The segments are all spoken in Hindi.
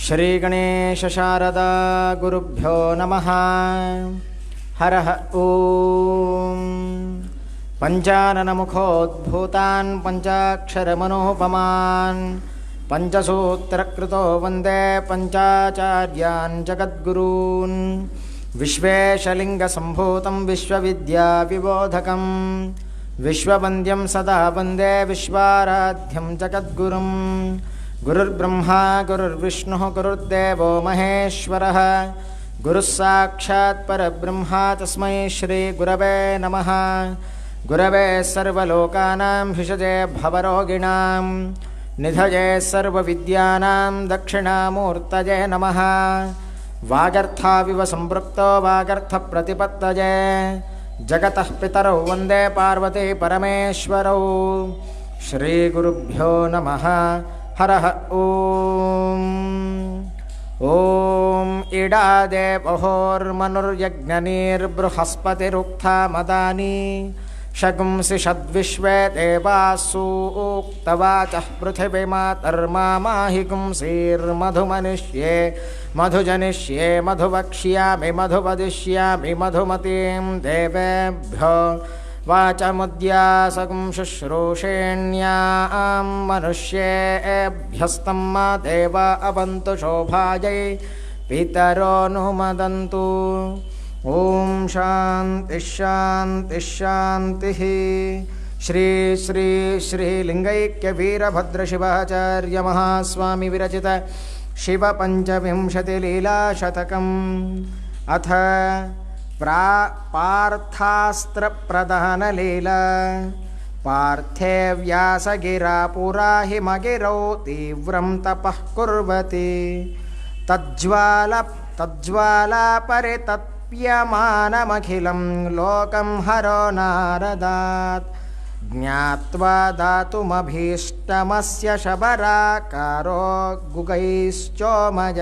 श्रीगणेश शारदा गुरुभ्यो नमः। हरः ॐ। पंचाननमुखोद्भूतान् पंचाक्षरमनोपमान् पंचसूत्रकृतो वन्दे पंचाचार्यान् जगद्गुरून्। विश्वेशलिङ्गसम्भूतं विश्वविद्याविबोधकं विश्ववन्द्यं सदा वन्दे विश्वाराध्यं जगद्गुरुं। गुरुर्ब्रह्मा गुरुर्विष्णुः गुरुर्देवो महेश्वरः। गुरुः साक्षात् परब्रह्मा तस्मै श्रीगुरवे नमः। गुरवे सर्वलोकानां भिषजे भवरोगिणां निधये सर्वविद्यानां दक्षिणामूर्तये नमः। वागर्थाविव सम्पृक्तो वागर्थप्रतिपत्तये जगतः पितरौ वन्दे पार्वती परमेश्वरौ। श्रीगुरुभ्यो नमः। हरः ॐ। ॐ इडादेवहोर्मनुर्यज्ञनीर्बृहस्पतिरुक्था मदानि शगुंसि षद्विश्वे देवासु उक्तवाचः पृथिवीमातर्मामाहि गुंसीर्मधुमनिष्ये मधुजनिष्ये मधुवक्ष्यामि मधुवदिष्यामि मधुमतीं देवेभ्यो वाचमुद्यासगुं शुश्रूषेण्यां मनुष्येभ्यस्तं मा देवा अवन्तु शोभायै पितरो नुमदन्तु। ओम शांति शांति शांतिः। श्री श्री श्रीलिंगैक्य वीरभद्र शिवाचार्य महास्वामी विरचित शिव पंचविंशतिलीलाशतकम् अथ पार्थास्त्र प्रदान लीला। पार्थे व्यासगिरा पुरा हिमगिरौ तीव्रं तपः कुर्वति तज्ज्वाला परितप्यमानमखिलं लोकं हरो नारदात्। ज्ञात्वा दातुमभीष्टमस्य शबराकारो गुगैश्चोमज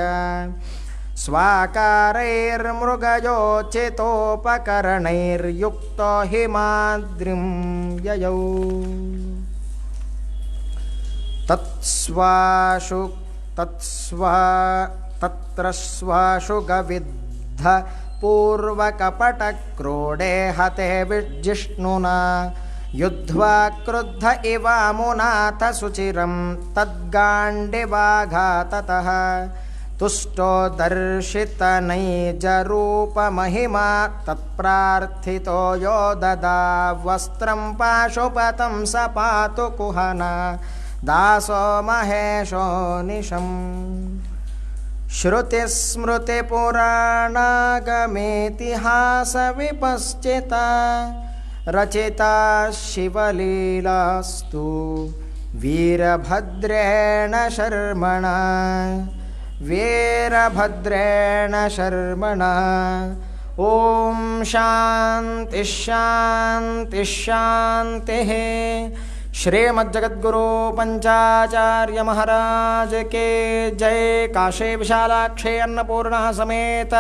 स्वाकारैर्मृगयोचितोपकरणैर्युक्तो हिमाद्रिं ययौ। तत्र स्वाशु गविद्ध पूर्वकपटक्रोडे हते विजिष्णुना युद्ध्वा क्रुद्ध इवामुनाथ सुचिरं तद्गाण्डिवाघाततः। तुष्टो दर्शितनैजरूपमहिमा तत्प्रार्थितो यो ददा वस्त्रं पाशुपतं स पातु कुहना दासो महेशो निशम्। श्रुतिस्मृतिपुराणागमेतिहासविपश्चिता रचिता शिवलीलास्तु वीरभद्रेण शर्मणा ॐ शांति शांति शांतिः। श्रीमज्जगद्गुरु पंचाचार्य महाराज के जय। काशी विशालाक्षी अन्नपूर्णा समेत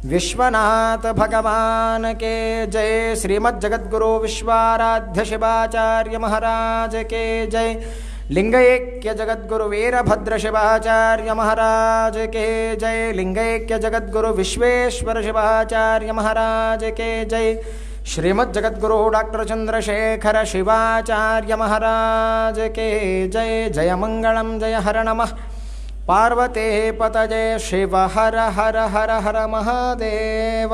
विश्वनाथ भगवान के जय। श्रीमज्जगद्गुरु विश्वाराध्य शिवाचार्य महाराज के जय। लिंगैक्य जगद्गुरु वीरभद्र शिवाचार्य महाराज के जय। लिंगैक्य जगद्गुरु विश्वेश्वर शिवाचार्य महाराज के जय। श्रीमज्जगद्गुरु डॉक्टर चंद्रशेखर शिवाचार्य महाराज के जय। जय मंगलम जय हर नमः पार्वती पतये शिव हर हर हर हर महादेव।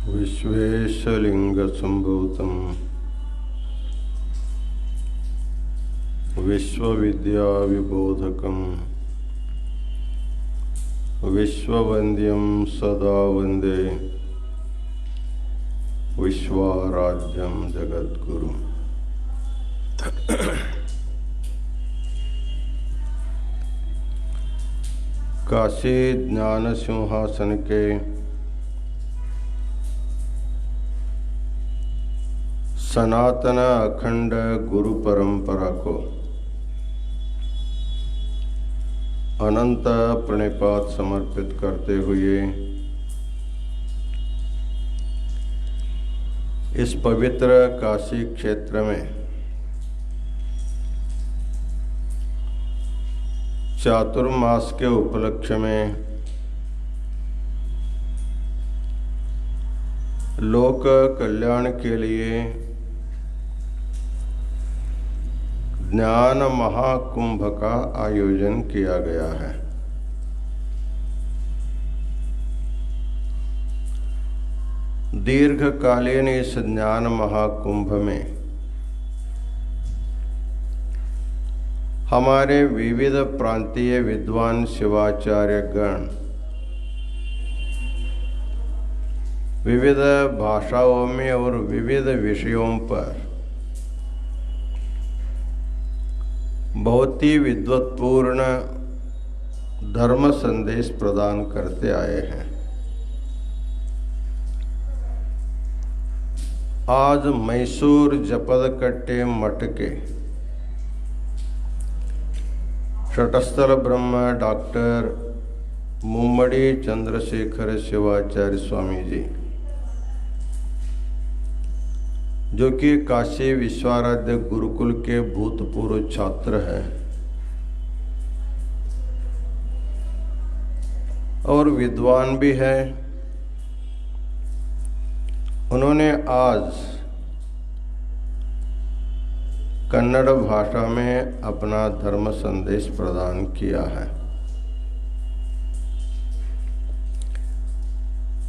विश्वेशलिंगसंभूतं विश्वविद्याविबोधकं विश्ववन्द्यं सदा वन्दे विश्वाराध्यं जगद्गुरुं। काशी ज्ञान सिंहासन के सनातन अखंड गुरु परंपरा को अनंत प्रणिपात समर्पित करते हुए इस पवित्र काशी क्षेत्र में चातुर्मास के उपलक्ष्य में लोक कल्याण के लिए ज्ञान महाकुंभ का आयोजन किया गया है। दीर्घकालीन इस ज्ञान महाकुंभ में हमारे विविध प्रांतीय विद्वान शिवाचार्य गण विविध भाषाओं में और विविध विषयों पर बहुत ही विद्वत्पूर्ण धर्म संदेश प्रदान करते आए हैं। आज मैसूर जपदकट्टे मठ के शटस्थल ब्रह्म डॉक्टर मुम्मड़ी चंद्रशेखर शिवाचार्य स्वामी जी, जो कि काशी विश्वाराध्य गुरुकुल के भूतपूर्व छात्र हैं और विद्वान भी हैं, उन्होंने आज कन्नड़ भाषा में अपना धर्म संदेश प्रदान किया है।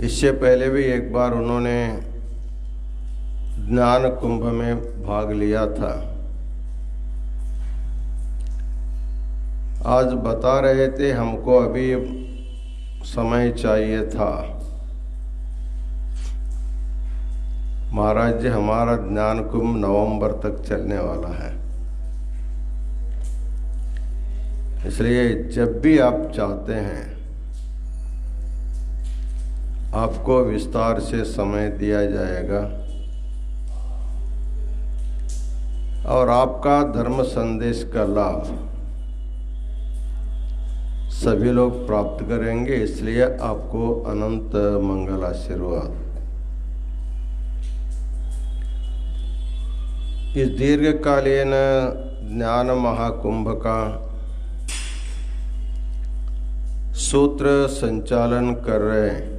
इससे पहले भी एक बार उन्होंने ज्ञान कुंभ में भाग लिया था। आज बता रहे थे हमको अभी समय चाहिए था। महाराज जी, हमारा ज्ञान कुंभ नवंबर तक चलने वाला है, इसलिए जब भी आप चाहते हैं आपको विस्तार से समय दिया जाएगा और आपका धर्म संदेश का लाभ सभी लोग प्राप्त करेंगे। इसलिए आपको अनंत मंगल आशीर्वाद। इस दीर्घकालीन ज्ञान महाकुंभ का सूत्र संचालन कर रहे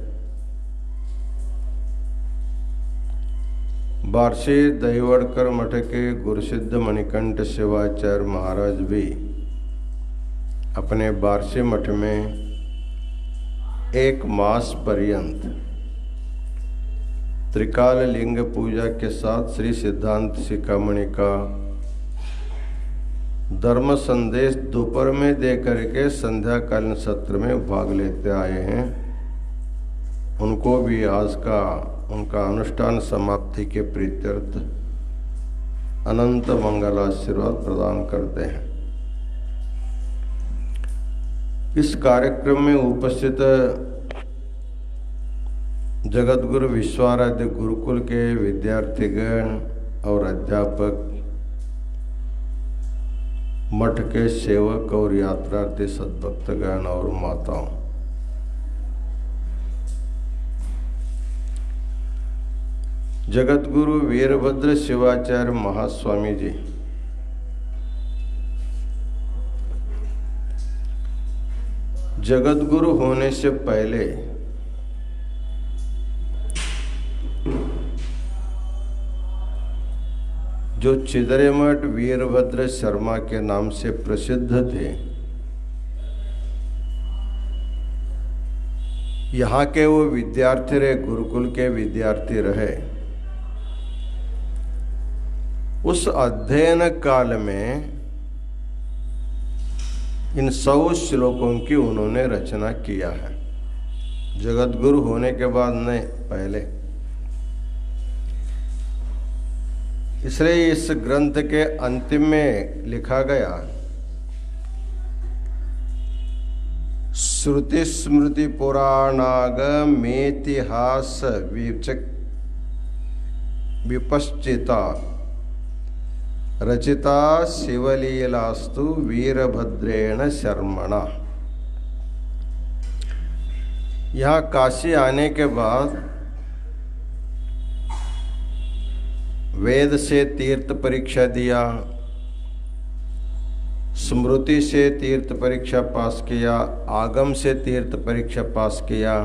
बार्शी दहीवड़कर मठ के गुरुसिद्ध मणिकंठ शिवाचार्य महाराज भी अपने बार्शी मठ में एक मास पर्यंत त्रिकाल लिंग पूजा के साथ श्री सिद्धांत शिखामणि का धर्म संदेश दोपहर में दे करके संध्याकालीन सत्र में भाग लेते आए हैं। उनको भी आज का उनका अनुष्ठान समाप्ति के प्रीत्यर्थ अनंत मंगल आशीर्वाद प्रदान करते हैं। इस कार्यक्रम में उपस्थित जगतगुरु विश्वाराध्य गुरुकुल के विद्यार्थीगण और अध्यापक, मठ के सेवक और यात्रार्थी सद्भक्तगण और माताओं, जगतगुरु वीरभद्र शिवाचार्य महास्वामी जी जगतगुरु होने से पहले जो चिदरेमठ वीरभद्र शर्मा के नाम से प्रसिद्ध थे, यहाँ के वो विद्यार्थी रहे, गुरुकुल के विद्यार्थी रहे। उस अध्ययन काल में इन 100 श्लोकों की उन्होंने रचना किया है, जगत गुरु होने के बाद नहीं, पहले। इसलिए इस ग्रंथ के अंतिम में लिखा गया, श्रुति स्मृति पुराणागमेतिहास विपश्चिता रचिता शिवलीलास्तु वीरभद्रेण शर्मणा। यहाँ काशी आने के बाद वेद से तीर्थ परीक्षा दिया, स्मृति से तीर्थ परीक्षा पास किया, आगम से तीर्थ परीक्षा पास किया।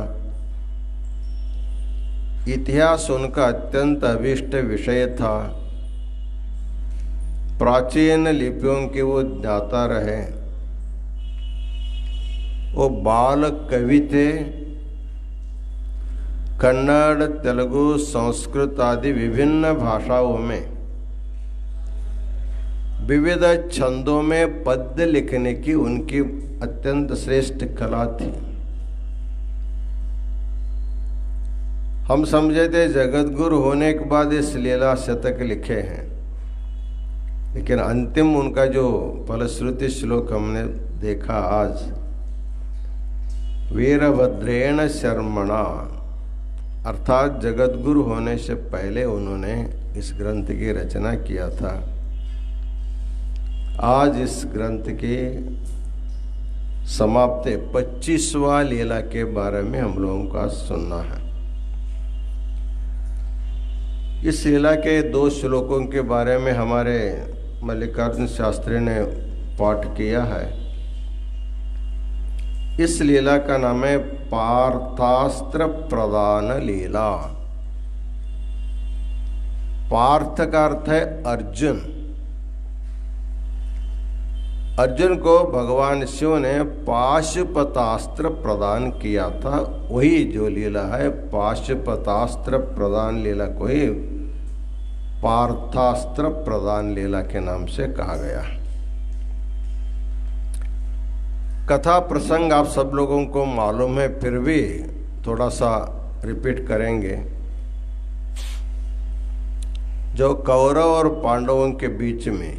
इतिहास उनका अत्यंत अभीष्ट विषय था। प्राचीन लिपियों के वो ज्ञाता रहे। वो बाल कवि थे। कन्नड़, तेलुगु, संस्कृत आदि विभिन्न भाषाओं में विविध छंदों में पद्य लिखने की उनकी अत्यंत श्रेष्ठ कला थी। हम समझे थे जगत गुरु होने के बाद इस लीला शतक लिखे हैं, लेकिन अंतिम उनका जो फलश्रुति श्लोक हमने देखा आज, वीरभद्रेण शर्मणा, अर्थात जगत गुरु होने से पहले उन्होंने इस ग्रंथ की रचना किया था। आज इस ग्रंथ की समाप्ति 25वां लीला के बारे में हम लोगों का सुनना है। इस लीला के 2 श्लोकों के बारे में हमारे मल्लिकार्जुन शास्त्री ने पाठ किया है। इस लीला का नाम है पार्थास्त्र प्रदान लीला। पार्थ का अर्थ है अर्जुन। अर्जुन को भगवान शिव ने पाशुपतास्त्र प्रदान किया था। वही जो लीला है पाशुपतास्त्र प्रदान लीला को ही पार्थास्त्र प्रदान लीला के नाम से कहा गया। कथा प्रसंग आप सब लोगों को मालूम है, फिर भी थोड़ा सा रिपीट करेंगे। जो कौरव और पांडवों के बीच में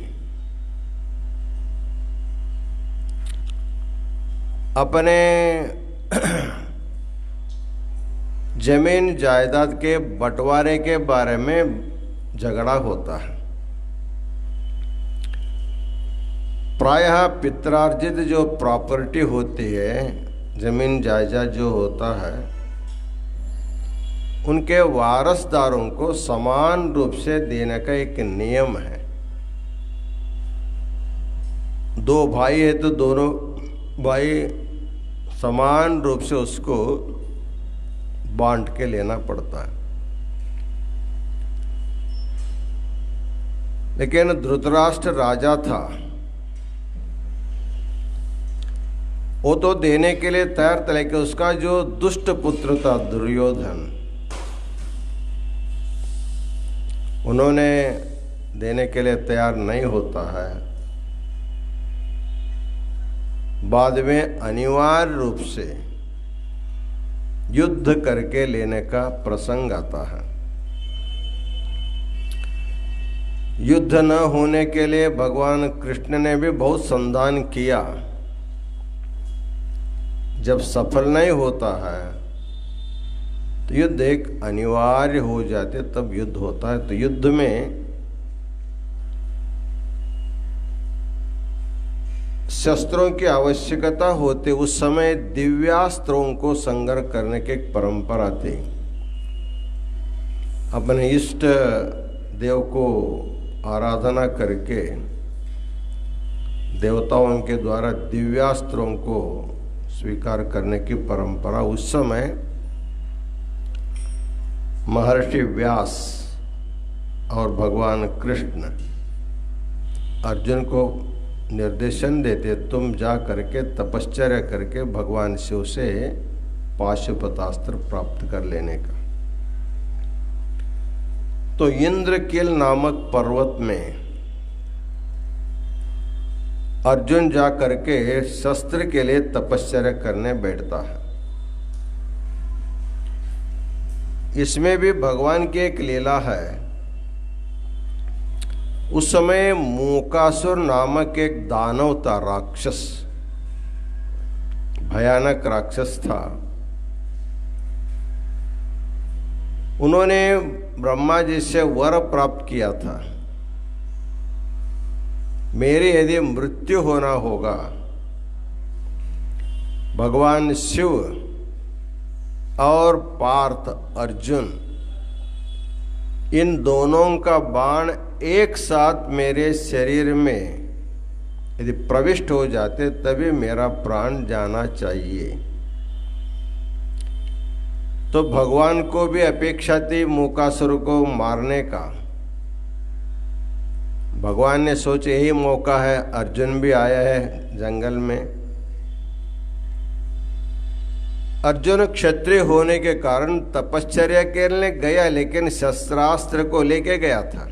अपने जमीन जायदाद के बंटवारे के बारे में झगड़ा होता है। प्रायः पित्रार्जित जो प्रॉपर्टी होती है, जमीन जायदाद जो होता है, उनके वारसदारों को समान रूप से देने का एक नियम है। 2 भाई है तो दोनों भाई समान रूप से उसको बांट के लेना पड़ता है। लेकिन धृतराष्ट्र राजा था, वो तो देने के लिए तैयार था, लेकिन उसका जो दुष्ट पुत्र था दुर्योधन, उन्होंने देने के लिए तैयार नहीं होता है। बाद में अनिवार्य रूप से युद्ध करके लेने का प्रसंग आता है। युद्ध न होने के लिए भगवान कृष्ण ने भी बहुत संधान किया। जब सफल नहीं होता है तो युद्ध एक अनिवार्य हो जाते, तब युद्ध होता है। तो युद्ध में शस्त्रों की आवश्यकता होते, उस समय दिव्यास्त्रों को संग्रह करने की एक परंपरा थी। अपने इष्ट देव को आराधना करके देवताओं के द्वारा दिव्यास्त्रों को स्वीकार करने की परंपरा उस समय महर्षि व्यास और भगवान कृष्ण अर्जुन को निर्देशन देते, तुम जा करके तपश्चर्या करके भगवान शिव से पाशुपतास्त्र प्राप्त कर लेने का। तो इंद्रकील नामक पर्वत में अर्जुन जा करके शस्त्र के लिए तपश्चर्या करने बैठता है। इसमें भी भगवान की एक लीला है। उस समय मूकासुर नामक एक दानव था, राक्षस, भयानक राक्षस था। उन्होंने ब्रह्मा जी से वर प्राप्त किया था, मेरी यदि मृत्यु होना होगा, भगवान शिव और पार्थ अर्जुन इन दोनों का बाण एक साथ मेरे शरीर में यदि प्रविष्ट हो जाते तभी मेरा प्राण जाना चाहिए। तो भगवान को भी अपेक्षा थी मूकासुर को मारने का। भगवान ने सोचे यही मौका है, अर्जुन भी आया है जंगल में। अर्जुन क्षत्रिय होने के कारण तपश्चर्या के लिए गया, लेकिन शस्त्रास्त्र को लेके गया था,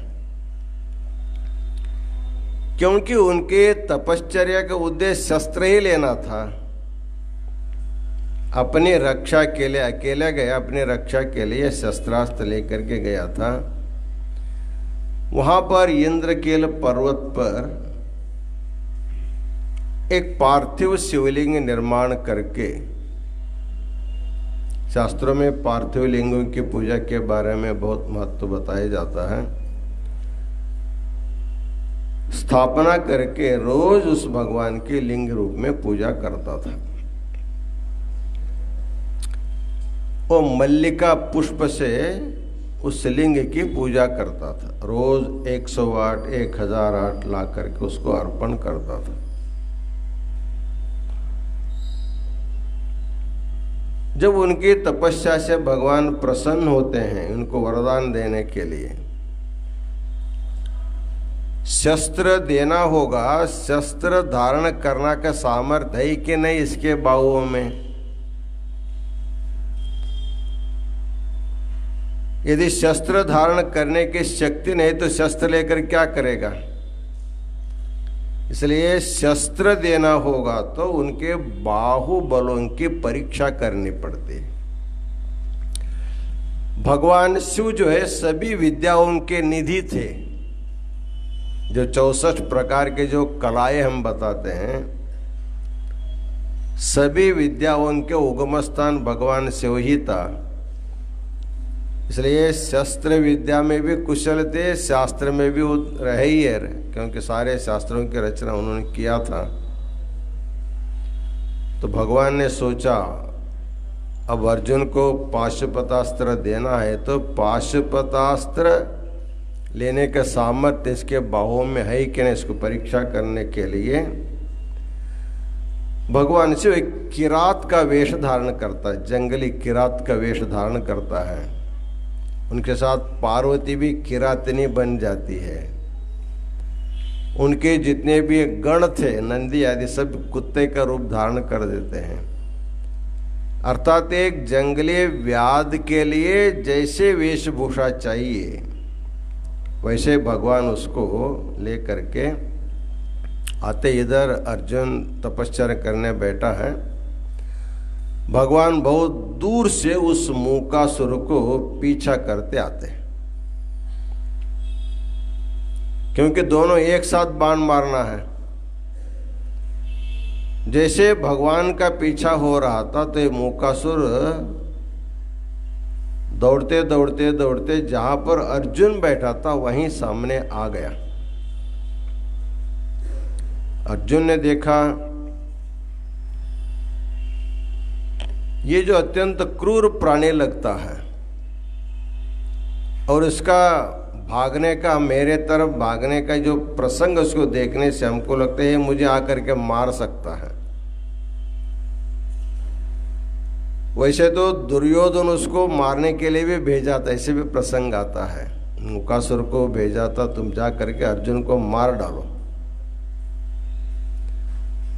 क्योंकि उनके तपश्चर्या का उद्देश्य शस्त्र ही लेना था। अपनी रक्षा के लिए अकेला गया, अपनी रक्षा के लिए शस्त्रास्त्र लेकर के गया था। वहां पर इंद्रकील पर्वत पर एक पार्थिव शिवलिंग निर्माण करके, शास्त्रों में पार्थिव लिंगों की पूजा के बारे में बहुत महत्व बताया जाता है, स्थापना करके रोज उस भगवान के लिंग रूप में पूजा करता था। वो मल्लिका पुष्प से उस लिंग की पूजा करता था। रोज 108, 1008 ला करके उसको अर्पण करता था। जब उनकी तपस्या से भगवान प्रसन्न होते हैं उनको वरदान देने के लिए, शस्त्र देना होगा, शस्त्र धारण करना का सामर्थ्य है कि नहीं इसके बाहुओं में। यदि शस्त्र धारण करने की शक्ति नहीं तो शस्त्र लेकर क्या करेगा। इसलिए शस्त्र देना होगा तो उनके बाहुबलों की परीक्षा करनी पड़ती है। भगवान शिव जो है सभी विद्याओं के निधि थे। जो 64 प्रकार के जो कलाएं हम बताते हैं, सभी विद्याओं के उगम स्थान भगवान शिव ही था। इसलिए शस्त्र विद्या में भी कुशल थे, शास्त्र में भी वो रहे ही है, क्योंकि सारे शास्त्रों की रचना उन्होंने किया था। तो भगवान ने सोचा अब अर्जुन को पाशुपतास्त्र देना है, तो पाशुपतास्त्र लेने का सामर्थ्य इसके बाहों में है कि नहीं, इसको परीक्षा करने के लिए भगवान शिव एक किरात का वेश धारण करता है, जंगली किरात का वेश धारण करता है। उनके साथ पार्वती भी किरातनी बन जाती है। उनके जितने भी गण थे, नंदी आदि, सब कुत्ते का रूप धारण कर देते हैं। अर्थात एक जंगली व्याध के लिए जैसे वेशभूषा चाहिए वैसे भगवान उसको ले करके आते। इधर अर्जुन तपश्चर्या करने बैठा है, भगवान बहुत दूर से उस मूकासुर को पीछा करते आते हैं, क्योंकि दोनों एक साथ बाण मारना है। जैसे भगवान का पीछा हो रहा था तो ये मूकासुर दौड़ते दौड़ते दौड़ते जहां पर अर्जुन बैठा था वहीं सामने आ गया। अर्जुन ने देखा ये जो अत्यंत क्रूर प्राणी लगता है और इसका भागने का, मेरे तरफ भागने का जो प्रसंग उसको देखने से हमको लगता है मुझे आकर के मार सकता है। वैसे तो दुर्योधन उसको मारने के लिए भी भेजा था, ऐसे भी प्रसंग आता है, मूकासुर को भेजा था तुम जा करके अर्जुन को मार डालो।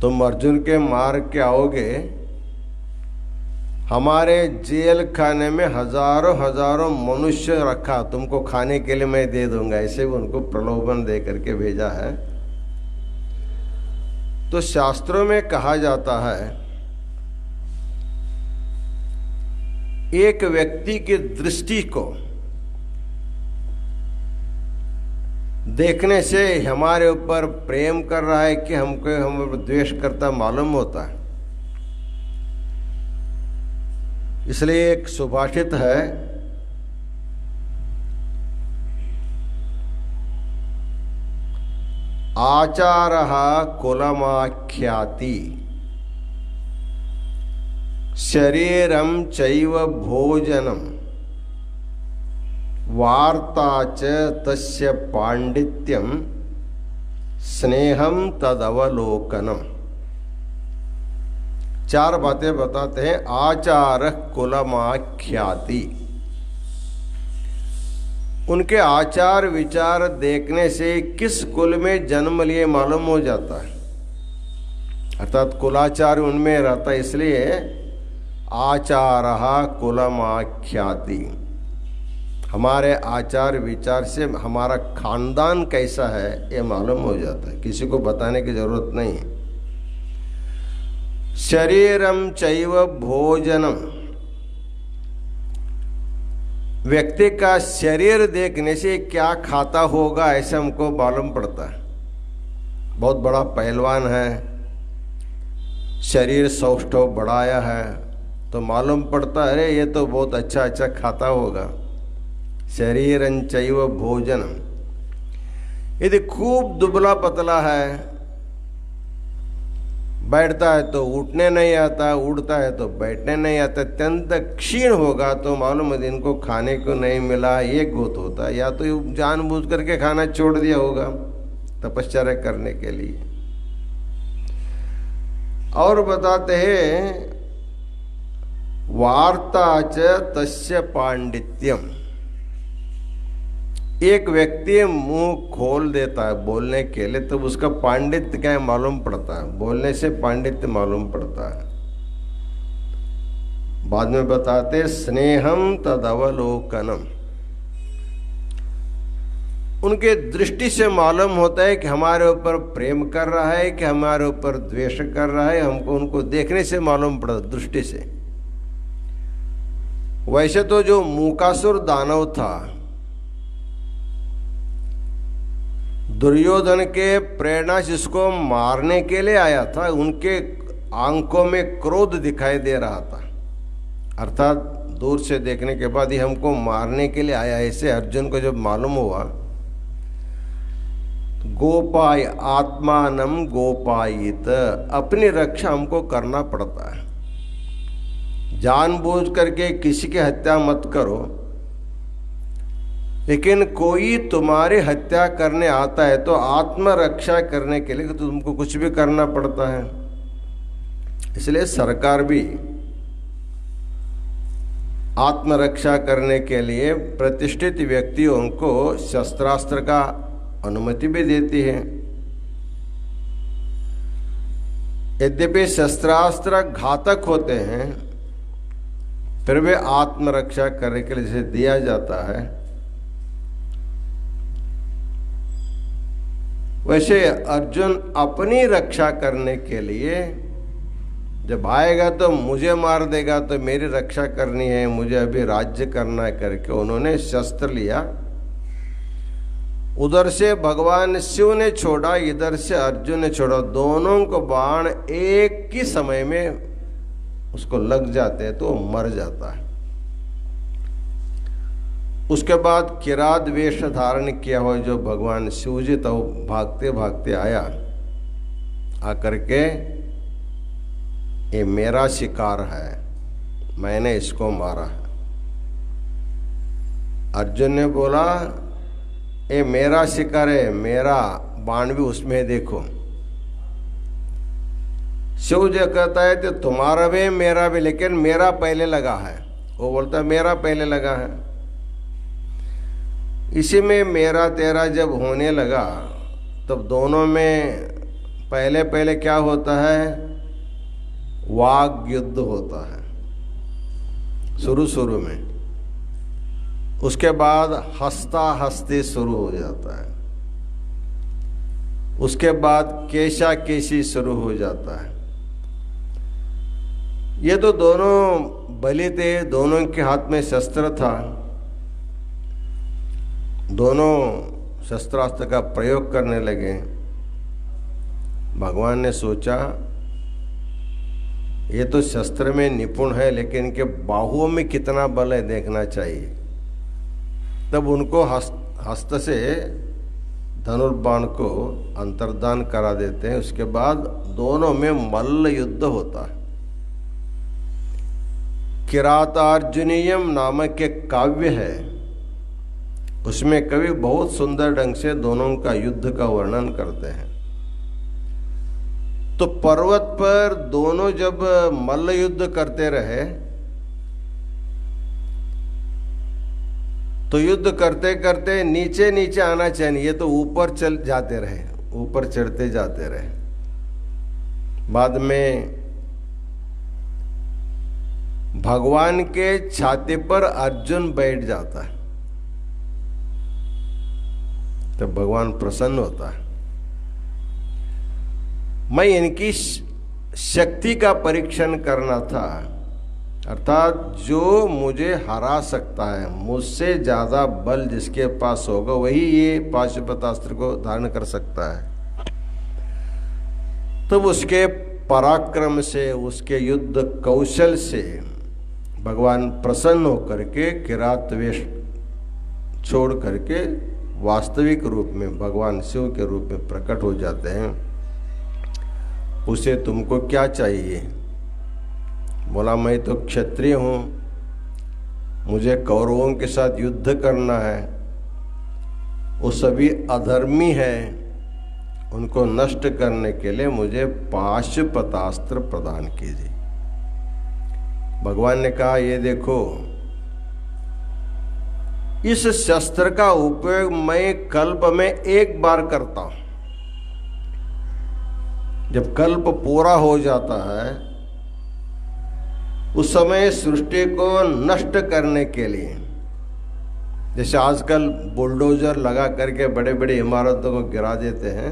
तुम अर्जुन के मार के आओगे हमारे जेल खाने में हजारों हजारों मनुष्य रखा, तुमको खाने के लिए मैं दे दूंगा, ऐसे भी उनको प्रलोभन दे करके भेजा है। तो शास्त्रों में कहा जाता है एक व्यक्ति की दृष्टि को देखने से हमारे ऊपर प्रेम कर रहा है कि हमको हम द्वेष करता मालूम होता है। इसलिए एक सुभाषित है, आचारः कुलमाख्याति शरीरं चैव भोजनं वार्ता च तस्य पांडित्यं स्नेहं तदवलोकनम। चार बातें बताते हैं। आचार कुलमाख्याति, उनके आचार विचार देखने से किस कुल में जन्म लिए मालूम हो जाता है, अर्थात कुलाचार उनमें रहता है। इसलिए आचारः कुलमाख्याति, हमारे आचार विचार से हमारा खानदान कैसा है ये मालूम हो जाता है, किसी को बताने की जरूरत नहीं। शरीरम चैव भोजनम, व्यक्ति का शरीर देखने से क्या खाता होगा ऐसे हमको मालूम पड़ता है। बहुत बड़ा पहलवान है, शरीर सौष्ठव बढ़ाया है तो मालूम पड़ता है अरे ये तो बहुत अच्छा अच्छा खाता होगा। शरीरं चैव भोजनम, यदि खूब दुबला पतला है, बैठता है तो उठने नहीं आता, उड़ता है तो बैठने नहीं आता, अत्यंत क्षीण होगा तो मालूम है इनको खाने को नहीं मिला, ये गोत होता है। या तो जानबूझ करके खाना छोड़ दिया होगा तपश्चर्या करने के लिए। और बताते हैं वार्ता च तस्य पांडित्यम, एक व्यक्ति मुंह खोल देता है बोलने के लिए तो उसका पांडित्य क्या मालूम पड़ता है, बोलने से पांडित्य मालूम पड़ता है। बाद में बताते स्नेहम तदवलोकनम, उनके दृष्टि से मालूम होता है कि हमारे ऊपर प्रेम कर रहा है कि हमारे ऊपर द्वेष कर रहा है, हमको उनको देखने से मालूम पड़ता, दृष्टि से। वैसे तो जो मूकासुर दानव था, दुर्योधन के प्रेरणा जिसको मारने के लिए आया था, उनके आंखों में क्रोध दिखाई दे रहा था, अर्थात दूर से देखने के बाद ही हमको मारने के लिए आया। ऐसे अर्जुन को जब मालूम हुआ, गोपाय आत्मानम गोपायित, अपनी रक्षा हमको करना पड़ता है। जानबूझ करके किसी की हत्या मत करो, लेकिन कोई तुम्हारी हत्या करने आता है तो आत्मरक्षा करने के लिए तुमको कुछ भी करना पड़ता है। इसलिए सरकार भी आत्मरक्षा करने के लिए प्रतिष्ठित व्यक्तियों को शस्त्रास्त्र का अनुमति भी देती है। यद्यपि शस्त्रास्त्र घातक होते हैं फिर वे आत्मरक्षा करने के लिए दिया जाता है। वैसे अर्जुन अपनी रक्षा करने के लिए जब आएगा तो मुझे मार देगा तो मेरी रक्षा करनी है, मुझे अभी राज्य करना है करके उन्होंने शस्त्र लिया। उधर से भगवान शिव ने छोड़ा, इधर से अर्जुन ने छोड़ा, दोनों को बाण एक ही समय में उसको लग जाते हैं तो मर जाता है। उसके बाद किरात वेश धारण किया हो जो भगवान शिव जी तो भागते भागते आया, आकर के ये मेरा शिकार है, मैंने इसको मारा है। अर्जुन ने बोला ये मेरा शिकार है, मेरा बाण भी उसमें देखो। शिव जी कहता है कि तुम्हारा भी मेरा भी, लेकिन मेरा पहले लगा है। वो बोलता है मेरा पहले लगा है। इसी में मेरा तेरा जब होने लगा तब दोनों में पहले पहले क्या होता है, वाग युद्ध होता है। शुरू में। उसके बाद हंसता हंसते शुरू हो जाता है, उसके बाद केशा केशी शुरू हो जाता है। ये तो दोनों बलि थे, दोनों के हाथ में शस्त्र था, दोनों शस्त्रास्त्र का प्रयोग करने लगे। भगवान ने सोचा ये तो शस्त्र में निपुण है, लेकिन इनके बाहुओं में कितना बल है देखना चाहिए। तब उनको हस्त से धनुर्बाण को अंतर्धान करा देते हैं। उसके बाद दोनों में मल्ल युद्ध होता है। किरातार्जुनीयम नामक एक काव्य है, उसमें कवि बहुत सुंदर ढंग से दोनों का युद्ध का वर्णन करते हैं। तो पर्वत पर दोनों जब मल्ल युद्ध करते रहे तो युद्ध करते करते नीचे नीचे आना चाहिए, तो ऊपर चल जाते रहे, ऊपर चढ़ते जाते रहे। बाद में भगवान के छाती पर अर्जुन बैठ जाता है, तब भगवान प्रसन्न होता है। मैं इनकी शक्ति का परीक्षण करना था, अर्थात जो मुझे हरा सकता है, मुझसे ज्यादा बल जिसके पास होगा वही ये पाशुपतास्त्र को धारण कर सकता है। तब उसके पराक्रम से, उसके युद्ध कौशल से भगवान प्रसन्न होकर के किरात वेश छोड़ करके वास्तविक रूप में भगवान शिव के रूप में प्रकट हो जाते हैं। उसे तुमको क्या चाहिए? बोला मैं तो क्षत्रिय हूँ, मुझे कौरवों के साथ युद्ध करना है, वो सभी अधर्मी है, उनको नष्ट करने के लिए मुझे पाशुपतास्त्र प्रदान कीजिए। भगवान ने कहा ये देखो, इस शस्त्र का उपयोग मैं कल्प में एक बार करता हूं। जब कल्प पूरा हो जाता है उस समय सृष्टि को नष्ट करने के लिए, जैसे आजकल बुलडोजर लगा करके बड़े बड़े इमारतों को गिरा देते हैं,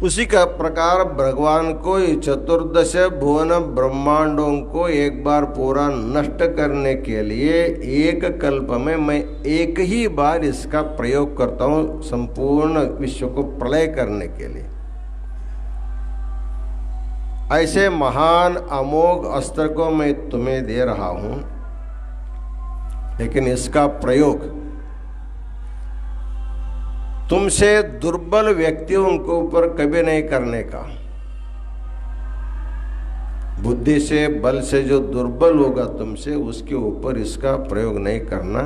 उसी का प्रकार भगवान को चतुर्दश भुवन ब्रह्मांडों को एक बार पूरा नष्ट करने के लिए एक कल्प में मैं एक ही बार इसका प्रयोग करता हूं, संपूर्ण विश्व को प्रलय करने के लिए। ऐसे महान अमोघ अस्त्र को मैं तुम्हें दे रहा हूं, लेकिन इसका प्रयोग तुमसे दुर्बल व्यक्तियों के ऊपर कभी नहीं करने का। बुद्धि से, बल से जो दुर्बल होगा तुमसे, उसके ऊपर इसका प्रयोग नहीं करना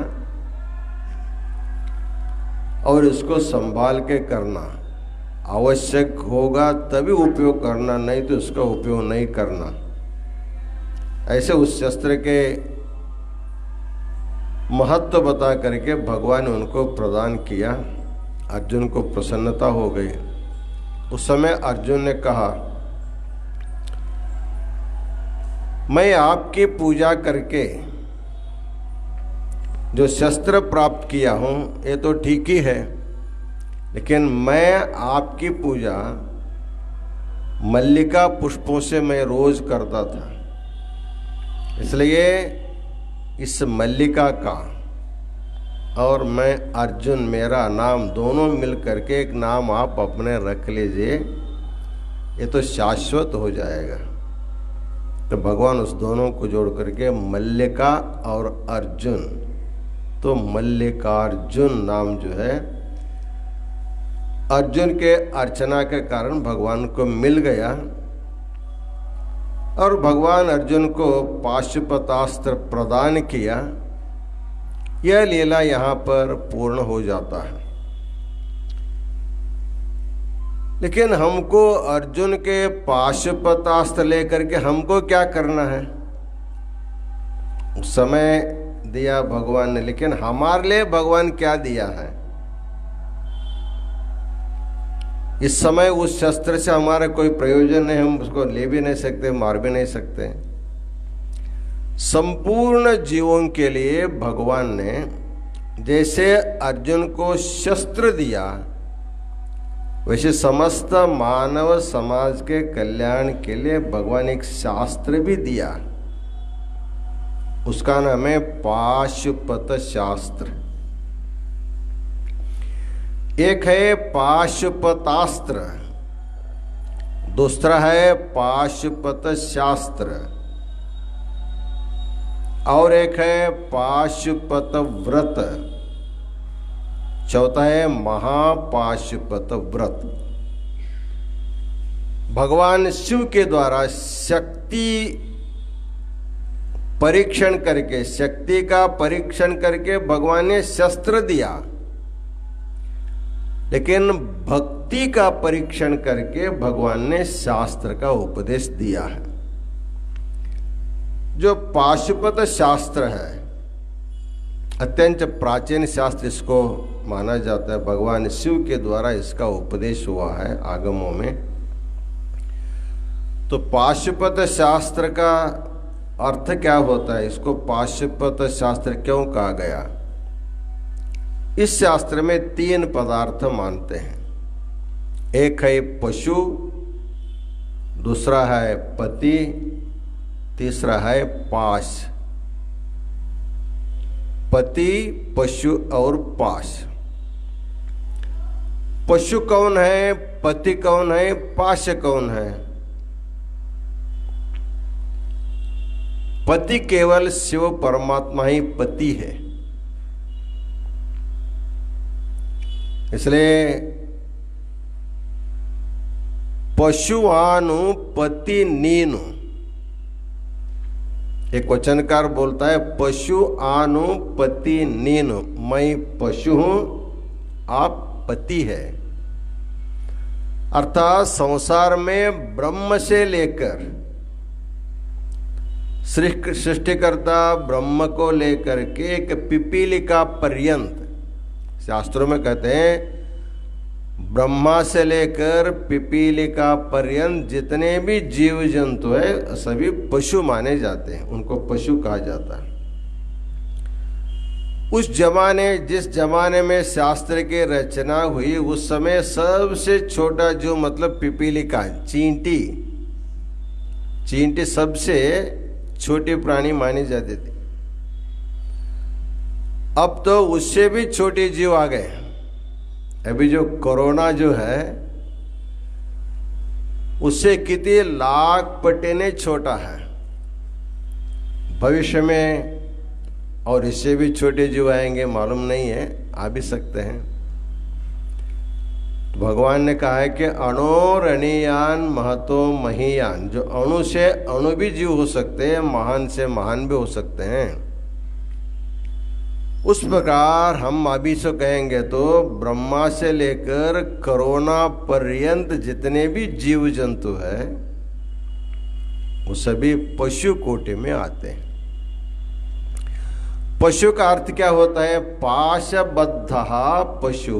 और इसको संभाल के करना। आवश्यक होगा तभी उपयोग करना, नहीं तो इसका उपयोग नहीं करना। ऐसे उस शस्त्र के महत्व बता करके भगवान ने उनको प्रदान किया। अर्जुन को प्रसन्नता हो गई। उस समय अर्जुन ने कहा मैं आपकी पूजा करके जो शस्त्र प्राप्त किया हूं ये तो ठीक ही है, लेकिन मैं आपकी पूजा मल्लिका पुष्पों से मैं रोज करता था, इसलिए इस मल्लिका का और मैं अर्जुन, मेरा नाम दोनों मिल करके एक नाम आप अपने रख लीजिए, ये तो शाश्वत हो जाएगा। तो भगवान उस दोनों को जोड़ करके मल्लिका और अर्जुन, तो मल्लिकार्जुन नाम जो है अर्जुन के अर्चना के कारण भगवान को मिल गया और भगवान अर्जुन को पाशुपतास्त्र प्रदान किया। यह लीला यहाँ पर पूर्ण हो जाता है। लेकिन हमको अर्जुन के पाशुपतास्त्र लेकर के हमको क्या करना है? उस समय दिया भगवान ने, लेकिन हमारे लिए भगवान क्या दिया है? इस समय उस शस्त्र से हमारा कोई प्रयोजन नहीं, हम उसको ले भी नहीं सकते, मार भी नहीं सकते। संपूर्ण जीवों के लिए भगवान ने जैसे अर्जुन को शस्त्र दिया, वैसे समस्त मानव समाज के कल्याण के लिए भगवान एक शास्त्र भी दिया। उसका नाम है पाशुपत शास्त्र। एक है पाशुपतास्त्र, दूसरा है पाशुपत शास्त्र, और एक है पाशुपत व्रत, चौथा है महापाशुपत व्रत। भगवान शिव के द्वारा शक्ति परीक्षण करके, शक्ति का परीक्षण करके भगवान ने शस्त्र दिया, लेकिन भक्ति का परीक्षण करके भगवान ने शास्त्र का उपदेश दिया है। जो पाशुपत शास्त्र है, अत्यंत प्राचीन शास्त्र इसको माना जाता है। भगवान शिव के द्वारा इसका उपदेश हुआ है आगमों में। तो पाशुपत शास्त्र का अर्थ क्या होता है, इसको पाशुपत शास्त्र क्यों कहा गया? इस शास्त्र में 3 पदार्थ मानते हैं। एक है पशु, दूसरा है पति, तीसरा है पाश। पति, पशु और पाश। पशु कौन है, पति कौन है, पाश कौन है? पति केवल शिव परमात्मा ही पति है। इसलिए पशुआनु पति नीनु, एक वचनकार बोलता है पशु आनु पति नीनु, मैं पशु हूं, आप पति है। अर्थात संसार में ब्रह्म से लेकर सृष्टिकर्ता ब्रह्म को लेकर के एक पिपीलिका पर्यंत, शास्त्रों में कहते हैं ब्रह्मा से लेकर पिपीलिका पर्यंत जितने भी जीव जंतु है सभी पशु माने जाते हैं, उनको पशु कहा जाता है। उस जमाने, जिस जमाने में शास्त्र की रचना हुई, उस समय सबसे छोटा जो मतलब पिपीलिका, चींटी, चींटी सबसे छोटे प्राणी माने जाते थे। अब तो उससे भी छोटे जीव आ गए। अभी जो कोरोना जो है उससे कितने लाख पटेने छोटा है। भविष्य में और इससे भी छोटे जीव आएंगे, मालूम नहीं है, आ भी सकते हैं। तो भगवान ने कहा है कि अणोरणीयान महतो महीयान, जो अणु से अणु भी जीव हो सकते हैं, महान से महान भी हो सकते हैं। उस प्रकार हम अभी से कहेंगे तो ब्रह्मा से लेकर कोरोना पर्यंत जितने भी जीव जंतु है वो सभी पशु कोटि में आते हैं। पशु का अर्थ क्या होता है? पाशबद्धः पशु।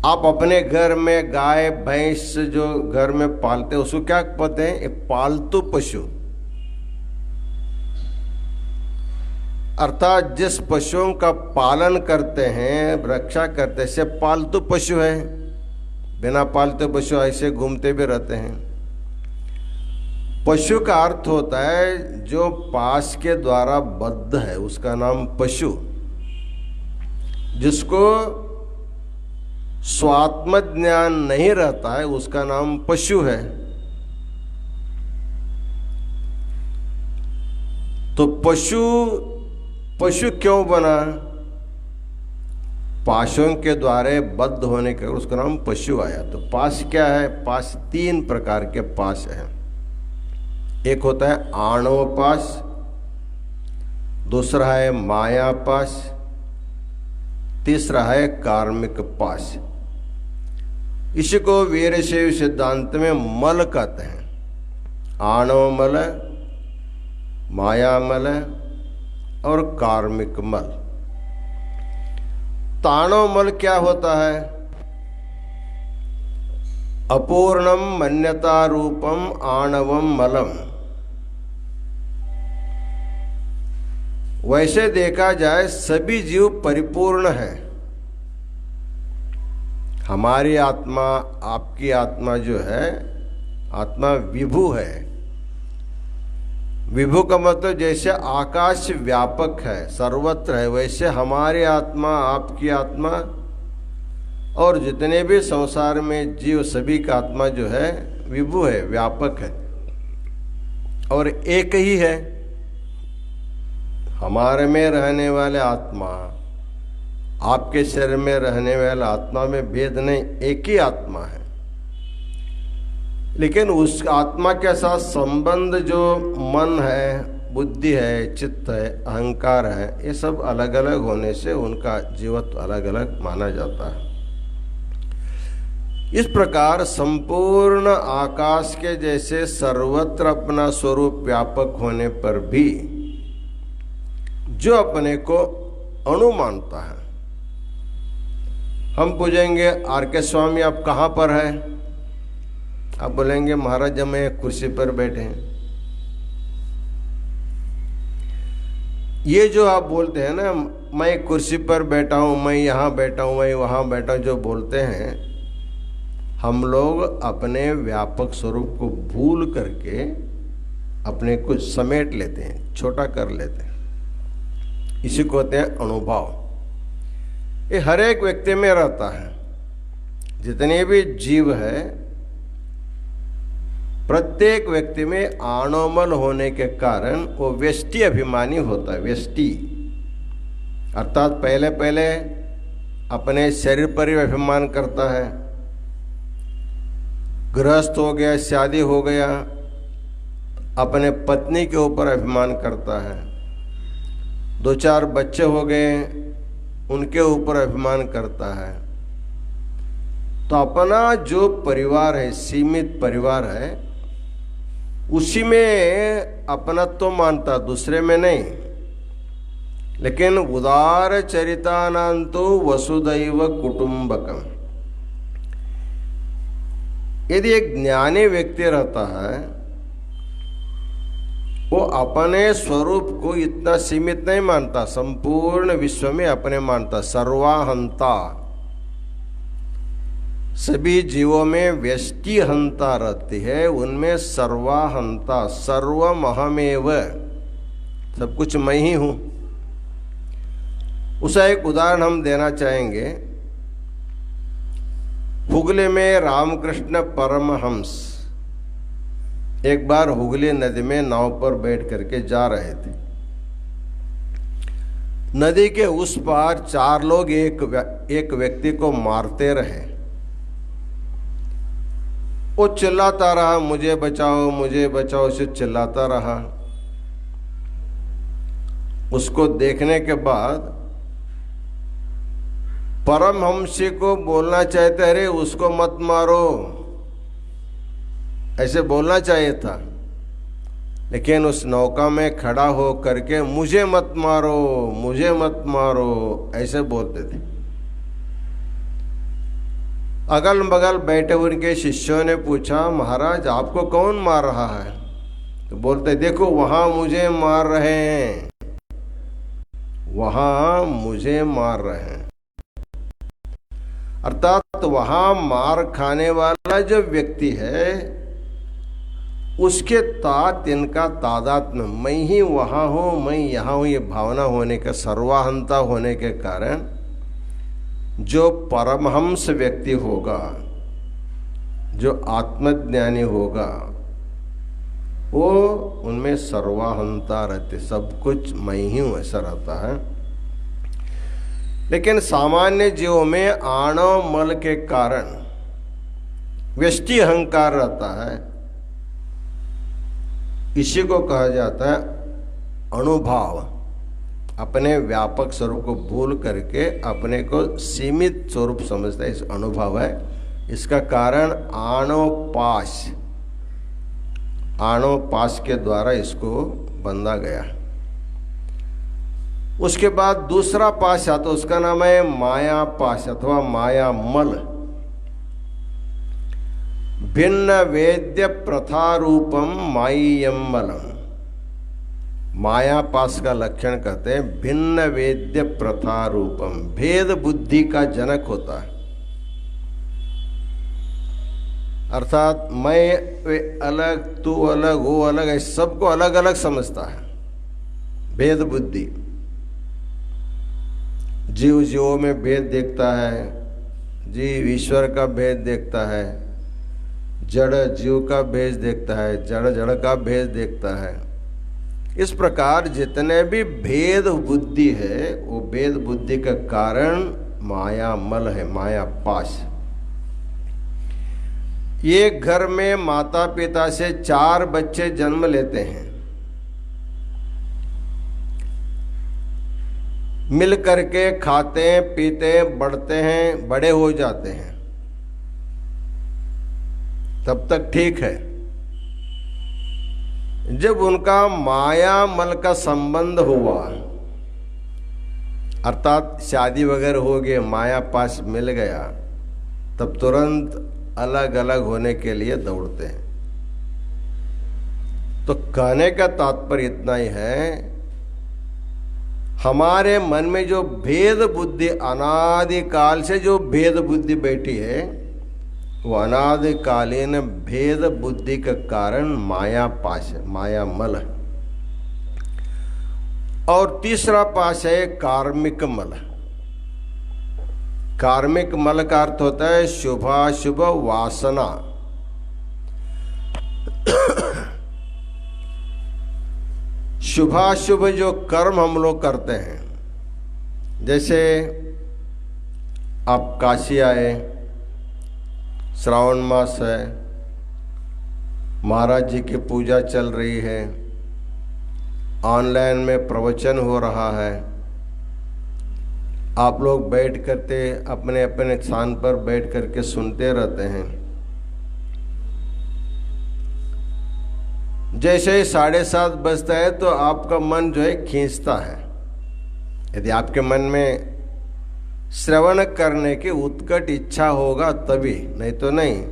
आप अपने घर में गाय भैंस जो घर में पालते हैं उसको क्या कहते हैं? एक पालतू पशु। अर्थात जिस पशुओं का पालन करते हैं, रक्षा करते हैं, से पालतू पशु है। बिना पालतू पशु ऐसे घूमते भी रहते हैं। पशु का अर्थ होता है जो पाश के द्वारा बद्ध है, उसका नाम पशु। जिसको स्वात्म ज्ञान नहीं रहता है उसका नाम पशु है। तो पशु क्यों बना? पाशों के द्वारा बद्ध होने के उसका नाम पशु आया। तो पाश क्या है? पाश 3 प्रकार के पाश हैं। एक होता है आणव पाश, दूसरा है माया पाश, तीसरा है कार्मिक पाश। इसी को वीरशैव सिद्धांत में मल कहते हैं। आणव मल, माया मल और कार्मिक मल। ताणव मल क्या होता है? अपूर्णम मन्यता रूपम आणवम मलम। वैसे देखा जाए सभी जीव परिपूर्ण है। हमारी आत्मा, आपकी आत्मा जो है, आत्मा विभु है। विभु का मतलब जैसे आकाश व्यापक है, सर्वत्र है, वैसे हमारी आत्मा, आपकी आत्मा और जितने भी संसार में जीव सभी का आत्मा जो है विभु है, व्यापक है और एक ही है। हमारे में रहने वाले आत्मा, आपके शरीर में रहने वाले आत्मा में भेद नहीं, एक ही आत्मा है। लेकिन उस आत्मा के साथ संबंध जो मन है, बुद्धि है, चित्त है, अहंकार है, ये सब अलग अलग होने से उनका जीवत्व अलग अलग माना जाता है। इस प्रकार संपूर्ण आकाश के जैसे सर्वत्र अपना स्वरूप व्यापक होने पर भी जो अपने को अणु मानता है, हम पूछेंगे आर के स्वामी आप कहाँ पर है? आप बोलेंगे महाराज हम एक कुर्सी पर बैठे हैं। ये जो आप बोलते हैं ना, मैं कुर्सी पर बैठा हूँ, मैं यहाँ बैठा हूँ, मैं वहाँ बैठा हूँ, जो बोलते हैं, हम लोग अपने व्यापक स्वरूप को भूल करके अपने को समेट लेते हैं, छोटा कर लेते हैं। इसी को कहते हैं अनुभव। ये हर एक व्यक्ति में रहता है। जितने भी जीव है, प्रत्येक व्यक्ति में आणोमल होने के कारण वो व्यष्टि अभिमानी होता है। व्यष्टि अर्थात पहले पहले अपने शरीर पर ही अभिमान करता है। गृहस्थ हो गया, शादी हो गया, अपने पत्नी के ऊपर अभिमान करता है। 2-4 बच्चे हो गए, उनके ऊपर अभिमान करता है। तो अपना जो परिवार है, सीमित परिवार है, उसी में अपनत्व तो मानता, दूसरे में नहीं। लेकिन उदार चरितानांतो वसुदैव कुटुंबकम। यदि एक ज्ञानी व्यक्ति रहता है, वो अपने स्वरूप को इतना सीमित नहीं मानता, संपूर्ण विश्व में अपने मानता, सर्वाहंता। सभी जीवों में व्यष्टि हंता रहती है, उनमें सर्वाहंता, सर्वमहमेव, सब कुछ मैं ही हूं। उसका एक उदाहरण हम देना चाहेंगे। हुगली में रामकृष्ण परमहंस एक बार हुगली नदी में नाव पर बैठ करके जा रहे थे। नदी के उस पार 4 लोग एक व्यक्ति को मारते रहे। वो चिल्लाता रहा, मुझे बचाओ, मुझे बचाओ, से चिल्लाता रहा। उसको देखने के बाद परमहंस को बोलना चाहते, अरे उसको मत मारो, ऐसे बोलना चाहिए था। लेकिन उस नौका में खड़ा हो करके मुझे मत मारो, मुझे मत मारो, ऐसे बोलते थे। अगल बगल बैठे उनके शिष्यों ने पूछा, महाराज आपको कौन मार रहा है? तो बोलते, देखो वहां मुझे मार रहे हैं, वहां मुझे मार रहे हैं। अर्थात वहां मार खाने वाला जो व्यक्ति है, उसके तात इनका तादात्म्य, मैं ही वहां हूं, मैं यहां हूं, ये भावना होने का, सर्वाहंता होने के कारण जो परमहंस व्यक्ति होगा, जो आत्मज्ञानी होगा, वो उनमें सर्वाहंता रहती, सब कुछ मैं ही हूं ऐसा रहता है। लेकिन सामान्य जीवों में आणव मल के कारण व्यष्टि अहंकार रहता है। इसी को कहा जाता है अणुभाव। अपने व्यापक स्वरूप को भूल करके अपने को सीमित स्वरूप समझता है, इस अनुभव है। इसका कारण आणोपाश, आणोपाश के द्वारा इसको बंधा गया। उसके बाद दूसरा पाश आता, उसका नाम है माया पाश अथवा माया मल। भिन्न वेद्य प्रथा रूपम माय्यम मलम। माया पास का लक्षण कहते हैं भिन्न वेद्य प्रथा रूपम, भेद बुद्धि का जनक होता है। अर्थात मैं वे अलग, तू अलग, वो अलग, है सबको अलग अलग समझता है। भेद बुद्धि, जीव जीवों में भेद देखता है, जीव ईश्वर का भेद देखता है, जड़ जीव का भेद देखता है, जड़ जड़ का भेद देखता है। इस प्रकार जितने भी भेद बुद्धि है वो भेद बुद्धि का कारण माया मल है, माया पाश। ये घर में माता पिता से 4 बच्चे जन्म लेते हैं, मिल करके खाते हैं, पीते हैं, बढ़ते हैं, बड़े हो जाते हैं, तब तक ठीक है। जब उनका माया मल का संबंध हुआ, अर्थात शादी वगैरह हो गई, माया पास मिल गया, तब तुरंत अलग अलग होने के लिए दौड़ते हैं। तो कहने का तात्पर्य इतना ही है, हमारे मन में जो भेद बुद्धि अनादिकाल से जो भेद बुद्धि बैठी है, वो अनादिकालीन भेद बुद्धि का कारण माया पाश है, माया मल है। और तीसरा पाश है कार्मिक मल। कार्मिक मल का अर्थ होता है शुभाशुभ वासना। शुभाशुभ जो कर्म हम लोग करते हैं, जैसे आप काशी आए, श्रावण मास है, महाराज जी की पूजा चल रही है, ऑनलाइन में प्रवचन हो रहा है, आप लोग बैठ करके अपने अपने स्थान पर बैठ करके सुनते रहते हैं। जैसे ही 7:30 बजता है तो आपका मन जो है खींचता है। यदि आपके मन में श्रवण करने की उत्कट इच्छा होगा तभी, नहीं तो नहीं।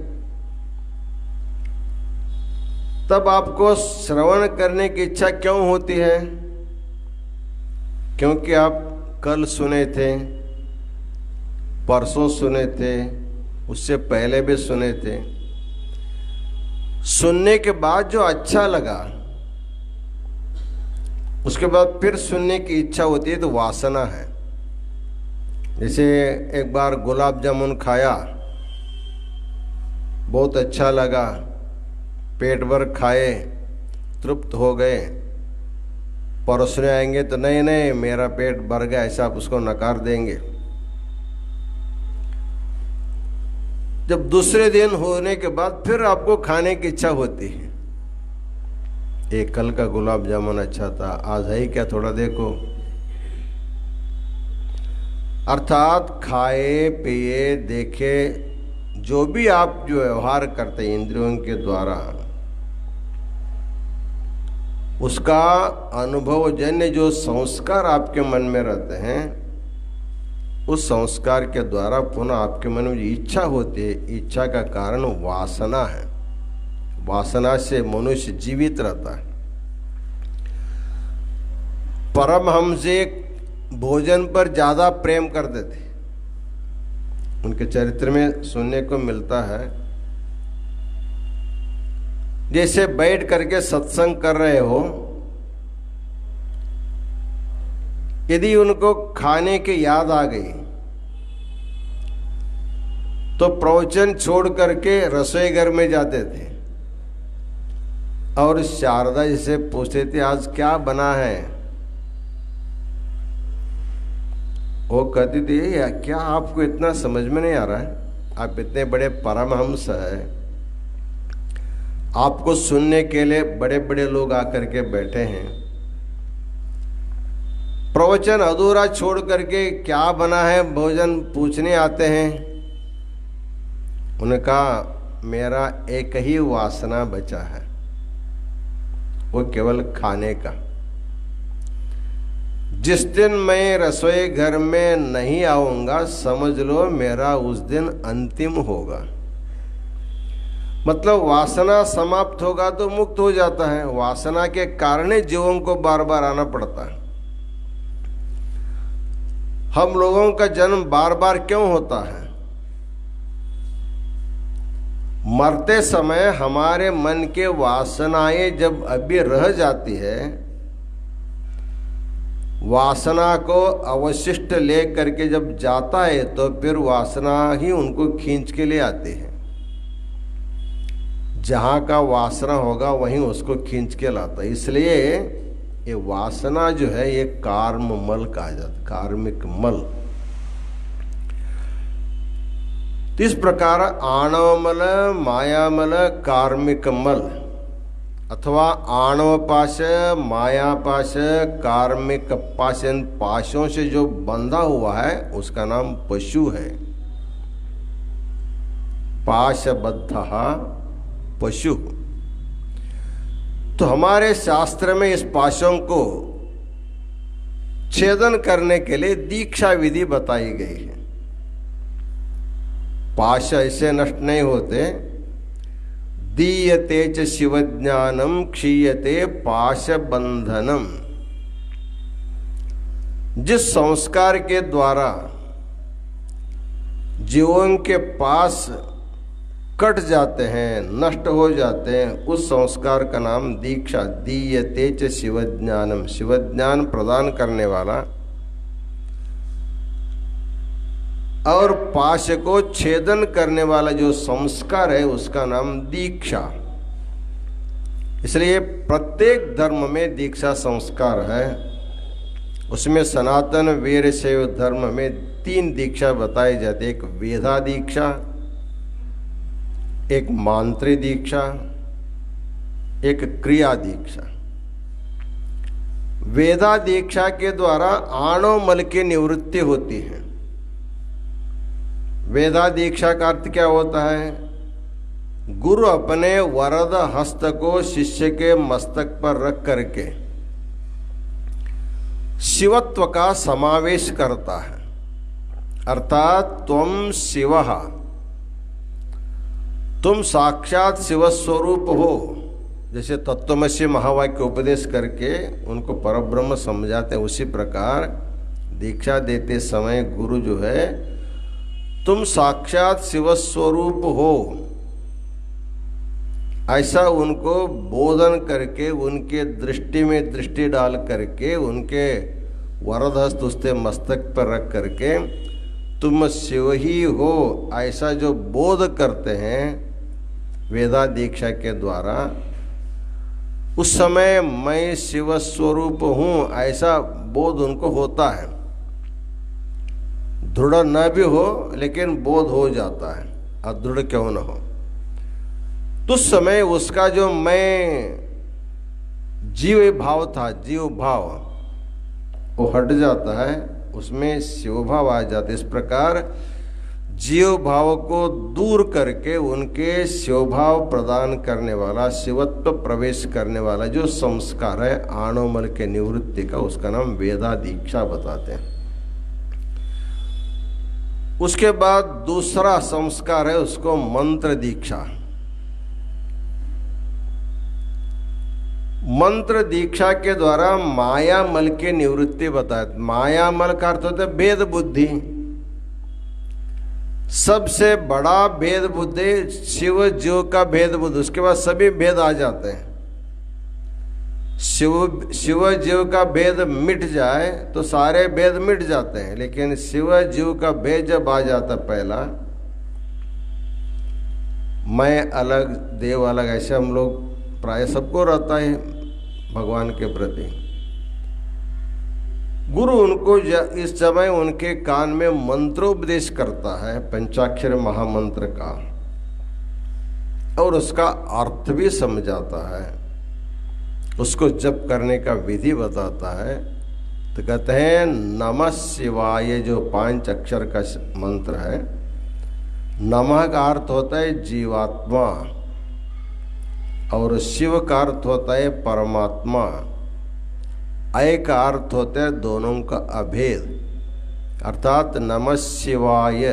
तब आपको श्रवण करने की इच्छा क्यों होती है? क्योंकि आप कल सुने थे, परसों सुने थे, उससे पहले भी सुने थे। सुनने के बाद जो अच्छा लगा, उसके बाद फिर सुनने की इच्छा होती है, तो वासना है। जैसे एक बार गुलाब जामुन खाया, बहुत अच्छा लगा, पेट भर खाए, तृप्त हो गए, परोसने आएंगे तो नहीं नहीं मेरा पेट भर गया, ऐसा आप उसको नकार देंगे। जब दूसरे दिन होने के बाद फिर आपको खाने की इच्छा होती है, एक कल का गुलाब जामुन अच्छा था, आज है ही क्या, थोड़ा देखो। अर्थात खाए पिए देखे, जो भी आप जो व्यवहार करते हैं इंद्रियों के द्वारा, उसका अनुभवजन्य जो संस्कार आपके मन में रहते हैं, उस संस्कार के द्वारा पुनः आपके मन में जो इच्छा होती है, इच्छा का कारण वासना है। वासना से मनुष्य जीवित रहता है। परमहंस भोजन पर ज्यादा प्रेम करते थे, उनके चरित्र में सुनने को मिलता है। जैसे बैठ करके सत्संग कर रहे हो, यदि उनको खाने की याद आ गई तो प्रवचन छोड़ करके रसोई घर में जाते थे और शारदा जी से पूछते थे आज क्या बना है। वो कहती थी क्या आपको इतना समझ में नहीं आ रहा है? आप इतने बड़े परमहंस हैं, आपको सुनने के लिए बड़े बड़े लोग आकर के बैठे हैं, प्रवचन अधूरा छोड़ करके क्या बना है भोजन पूछने आते हैं। उन्होंने कहा मेरा एक ही वासना बचा है, वो केवल खाने का। जिस दिन मैं रसोई घर में नहीं आऊंगा, समझ लो मेरा उस दिन अंतिम होगा। मतलब वासना समाप्त होगा तो मुक्त हो जाता है। वासना के कारण ही जीवों को बार बार आना पड़ता है। हम लोगों का जन्म बार बार क्यों होता है? मरते समय हमारे मन के वासनाएं जब अभी रह जाती है, वासना को अवशिष्ट ले करके जब जाता है तो फिर वासना ही उनको खींच के ले आती है। जहाँ का वासना होगा वहीं उसको खींच के लाता है। इसलिए ये वासना जो है ये कार्म मल कहा जाता है, कार्मिक मल। तो इस प्रकार आणवमल, मायामल, कार्मिक मल अथवा आणव पाश, माया पाश, कार्मिक पाश, इन पाशों से जो बंधा हुआ है उसका नाम पशु है। पाशबद्धः पशु। तो हमारे शास्त्र में इस पाशों को छेदन करने के लिए दीक्षा विधि बताई गई है। पाश ऐसे नष्ट नहीं होते। दीयते च शिवज्ञानम क्षीयते पाश बंधनम। जिस संस्कार के द्वारा जीवों के पास कट जाते हैं, नष्ट हो जाते हैं, उस संस्कार का नाम दीक्षा। दीयते च शिवज्ञानम, शिवज्ञान प्रदान करने वाला। और पाश को छेदन करने वाला जो संस्कार है उसका नाम दीक्षा। इसलिए प्रत्येक धर्म में दीक्षा संस्कार है। उसमें सनातन वीर शैव धर्म में 3 दीक्षा बताई जाती है। एक वेदा दीक्षा, एक मांत्री दीक्षा, एक क्रिया दीक्षा। वेदा दीक्षा के द्वारा आणव मल की निवृत्ति होती है। वेदा दीक्षा का अर्थ क्या होता है? गुरु अपने वरद हस्त को शिष्य के मस्तक पर रख करके शिवत्व का समावेश करता है। अर्थात त्वं शिवः, तुम साक्षात शिव स्वरूप हो। जैसे तत्वमसि महावाक्य उपदेश करके उनको परब्रह्म समझाते हैं, उसी प्रकार दीक्षा देते समय गुरु जो है तुम साक्षात शिव स्वरूप हो ऐसा उनको बोधन करके, उनके दृष्टि में दृष्टि डाल करके, उनके वरदहस्त उसके मस्तक पर रख करके तुम शिव ही हो ऐसा जो बोध करते हैं वेदा दीक्षा के द्वारा, उस समय मैं शिव स्वरूप हूँ ऐसा बोध उनको होता है। दृढ़ न भी हो लेकिन बोध हो जाता है, अदृढ़ क्यों न हो। तो उस समय उसका जो मैं जीव भाव था, जीव भाव वो हट जाता है, उसमें शिव भाव आ जाता है। इस प्रकार जीव भाव को दूर करके उनके शिव भाव प्रदान करने वाला, शिवत्व प्रवेश करने वाला जो संस्कार है आणवमल के निवृत्ति का, उसका नाम वेदा दीक्षा बताते हैं। उसके बाद दूसरा संस्कार है उसको मंत्र दीक्षा। मंत्र दीक्षा के द्वारा माया मल के निवृत्ति बताए। माया मल का अर्थ होता है भेद बुद्धि। सबसे बड़ा भेद बुद्धि शिव जीव का भेद बुद्धि, उसके बाद सभी भेद आ जाते हैं। शिव जीव का भेद मिट जाए तो सारे भेद मिट जाते हैं, लेकिन शिव जीव का भेद जब आ जाता पहला, मैं अलग देव अलग, ऐसे हम लोग प्राय सबको रहता है भगवान के प्रति। गुरु उनको इस समय उनके कान में मंत्रोपदेश करता है पंचाक्षर महामंत्र का, और उसका अर्थ भी समझाता है, उसको जप करने का विधि बताता है। तो कहते हैं नमः शिवाय, जो 5 अक्षर का मंत्र है। नमः का अर्थ होता है जीवात्मा और शिव का अर्थ होता है परमात्मा। अय का अर्थ होता है दोनों का अभेद, अर्थात नमः शिवाय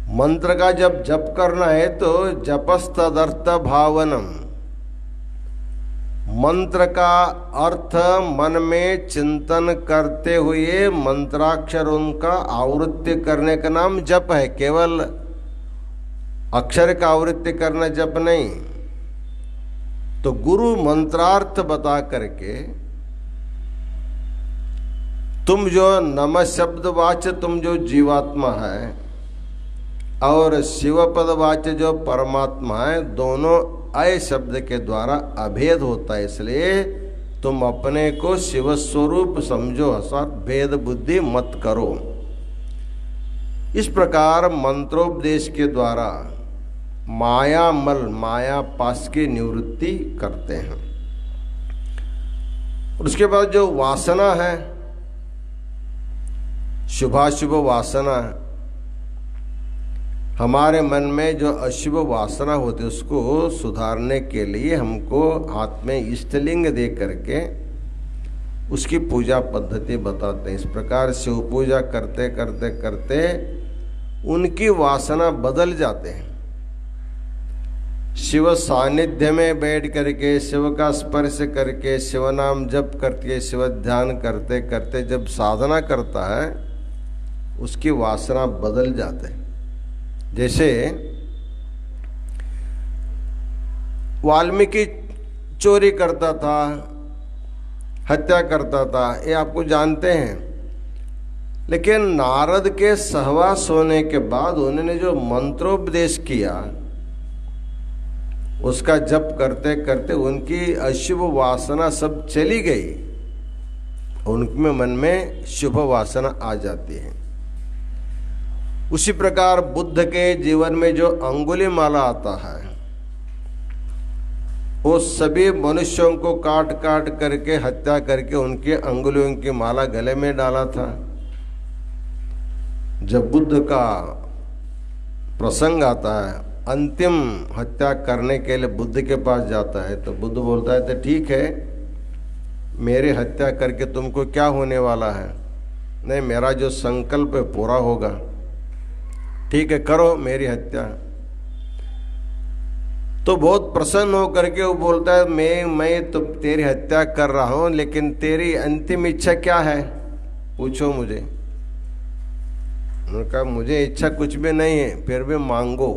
मंत्र का जब जप करना है तो जपस्तदर्थ भावनम, मंत्र का अर्थ मन में चिंतन करते हुए मंत्राक्षरों का आवृत्ति करने का नाम जप है। केवल अक्षर का आवृत्ति करना जप नहीं। तो गुरु मंत्रार्थ बता करके तुम जो नमः शब्द वाच्य तुम जो जीवात्मा है और शिव पद वाच्य जो परमात्मा है, दोनों अय शब्द के द्वारा अभेद होता है। इसलिए तुम अपने को शिव स्वरूप समझो, अर्थात भेद बुद्धि मत करो। इस प्रकार मंत्रोपदेश के द्वारा माया मल, माया पास की निवृत्ति करते हैं। उसके बाद जो वासना है, शुभाशुभ वासना, हमारे मन में जो अशुभ वासना होती है उसको सुधारने के लिए हमको हाथ में इष्टलिंग दे करके उसकी पूजा पद्धति बताते हैं। इस प्रकार शिव पूजा करते करते करते उनकी वासना बदल जाते हैं। शिव सानिध्य में बैठ करके, शिव का स्पर्श करके, शिव नाम जप करके, शिव ध्यान करते करते जब साधना करता है उसकी वासना बदल जाते हैं। जैसे वाल्मीकि चोरी करता था, हत्या करता था, ये आपको जानते हैं। लेकिन नारद के सहवास होने के बाद उन्होंने जो मंत्रोपदेश किया उसका जप करते करते उनकी अशुभ वासना सब चली गई, उनके मन में शुभ वासना आ जाती है। उसी प्रकार बुद्ध के जीवन में जो अंगुलीमाला आता है वो सभी मनुष्यों को काट काट करके हत्या करके उनके अंगुलियों की माला गले में डाला था। जब बुद्ध का प्रसंग आता है, अंतिम हत्या करने के लिए बुद्ध के पास जाता है तो बुद्ध बोलता है तो ठीक है, मेरी हत्या करके तुमको क्या होने वाला है? नहीं, मेरा जो संकल्प है पूरा होगा। ठीक है, करो मेरी हत्या। तो बहुत प्रसन्न होकर के वो बोलता है मैं तो तेरी हत्या कर रहा हूं, लेकिन तेरी अंतिम इच्छा क्या है, पूछो मुझे। उन्होंने कहा मुझे इच्छा कुछ भी नहीं है, फिर भी मांगो।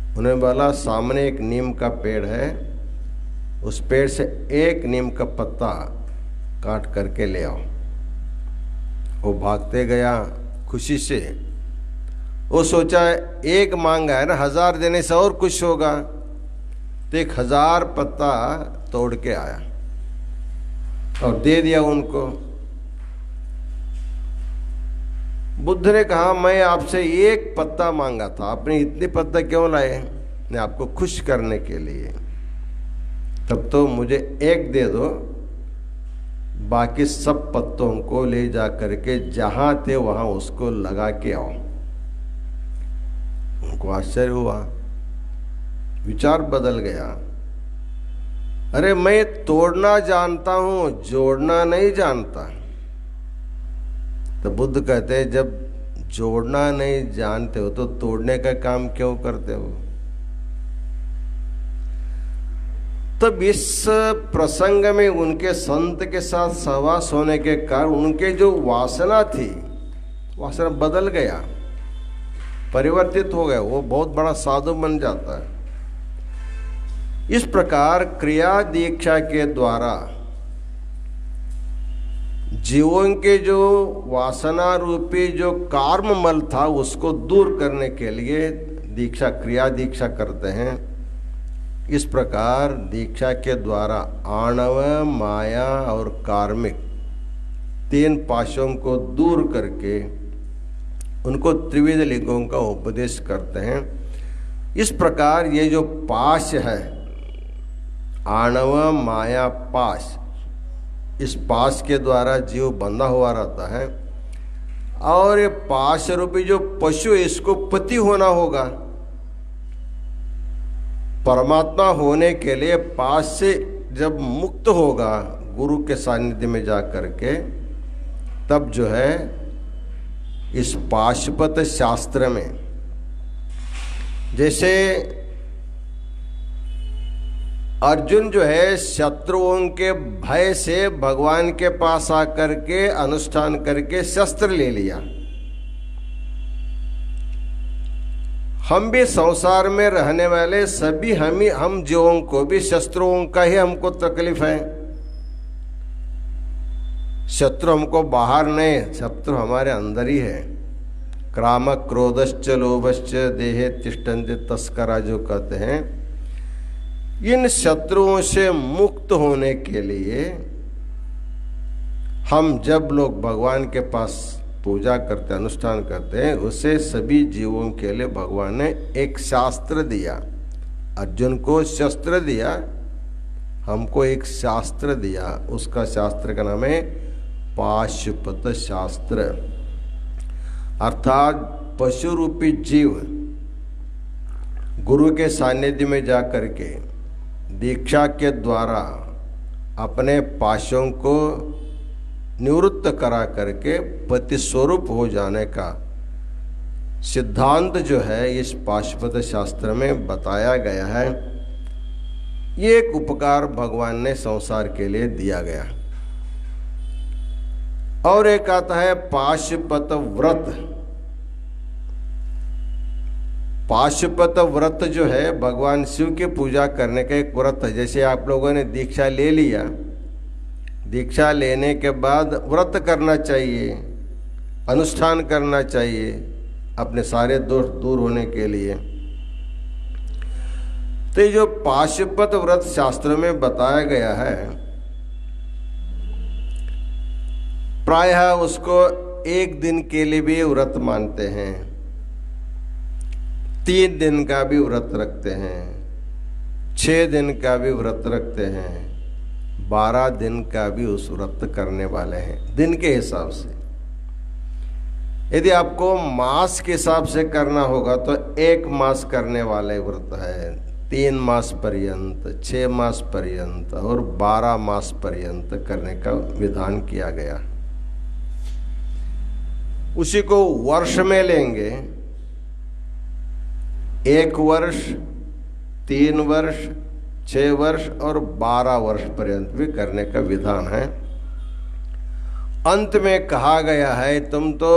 उन्होंने बोला सामने एक नीम का पेड़ है, उस पेड़ से एक नीम का पत्ता काट करके ले आओ। वो भागते गया खुशी से। वो सोचा एक मांगा है ना, 1000 देने से और कुछ होगा, तो 1000 पत्ता तोड़ के आया और दे दिया उनको। बुद्ध ने कहा मैं आपसे एक पत्ता मांगा था, आपने इतने पत्ता क्यों लाए? मैं आपको खुश करने के लिए। तब तो मुझे एक दे दो, बाकी सब पत्तों को ले जा करके जहां थे वहां उसको लगा के आओ। उनको आश्चर्य हुआ, विचार बदल गया। अरे मैं तोड़ना जानता हूं, जोड़ना नहीं जानता। तो बुद्ध कहते हैं जब जोड़ना नहीं जानते हो तो तोड़ने का काम क्यों करते हो? तब इस प्रसंग में उनके संत के साथ सहवास होने के कारण उनके जो वासना थी, वासना बदल गया, परिवर्तित हो गया, वो बहुत बड़ा साधु बन जाता है। इस प्रकार क्रिया दीक्षा के द्वारा जीवों के जो वासना रूपी जो कार्ममल था उसको दूर करने के लिए दीक्षा, क्रिया दीक्षा करते हैं। इस प्रकार दीक्षा के द्वारा आणव, माया और कार्मिक 3 पाशों को दूर करके उनको त्रिविध लिंगों का उपदेश करते हैं। इस प्रकार ये जो पाश है, आणव माया पाश, इस पाश के द्वारा जीव बंधा हुआ रहता है। और ये पाश रूपी जो पशु है इसको पति होना होगा। परमात्मा होने के लिए पाश से जब मुक्त होगा गुरु के सानिध्य में जा करके, तब जो है इस पाशुपत शास्त्र में जैसे अर्जुन जो है शत्रुओं के भय से भगवान के पास आकर के अनुष्ठान करके शस्त्र ले लिया, हम भी संसार में रहने वाले सभी हम जीवों को भी शत्रुओं का ही हमको तकलीफ है। शत्रु हमको बाहर नहीं, शत्रु हमारे अंदर ही है। क्राम क्रोधश्च लोभश्च देहे तिष्ठन्ति तस्करा जो कहते हैं, इन शत्रुओं से मुक्त होने के लिए हम जब लोग भगवान के पास पूजा करते अनुष्ठान करते हैं, उसे सभी जीवों के लिए भगवान ने एक शास्त्र दिया। अर्जुन को शस्त्र दिया, हमको एक शास्त्र दिया। उसका शास्त्र का नाम है पाशुपत शास्त्र। अर्थात पशु रूपी जीव गुरु के सानिध्य में जाकर के दीक्षा के द्वारा अपने पाशों को निवृत्त करा करके पति स्वरूप हो जाने का सिद्धांत जो है इस पाशुपत शास्त्र में बताया गया है। ये एक उपकार भगवान ने संसार के लिए दिया गया। और एक आता है पाशुपत व्रत। पाशुपत व्रत जो है भगवान शिव की पूजा करने का एक व्रत है। जैसे आप लोगों ने दीक्षा ले लिया, दीक्षा लेने के बाद व्रत करना चाहिए, अनुष्ठान करना चाहिए अपने सारे दोष दूर होने के लिए। तो ये जो पाशुपत व्रत शास्त्र में बताया गया है, प्रायः उसको एक दिन के लिए भी व्रत मानते हैं, 3 दिन का भी व्रत रखते हैं, 6 दिन का भी व्रत रखते हैं, 12 दिन का भी उस व्रत करने वाले हैं दिन के हिसाब से। यदि आपको मास के हिसाब से करना होगा तो 1 मास करने वाले व्रत है, 3 मास पर्यंत, 6 मास पर्यंत और 12 मास पर्यंत करने का विधान किया गया। उसी को वर्ष में लेंगे, 1 वर्ष, 3 वर्ष, 6 वर्ष और 12 वर्ष पर्यंत भी करने का विधान है। अंत में कहा गया है तुम तो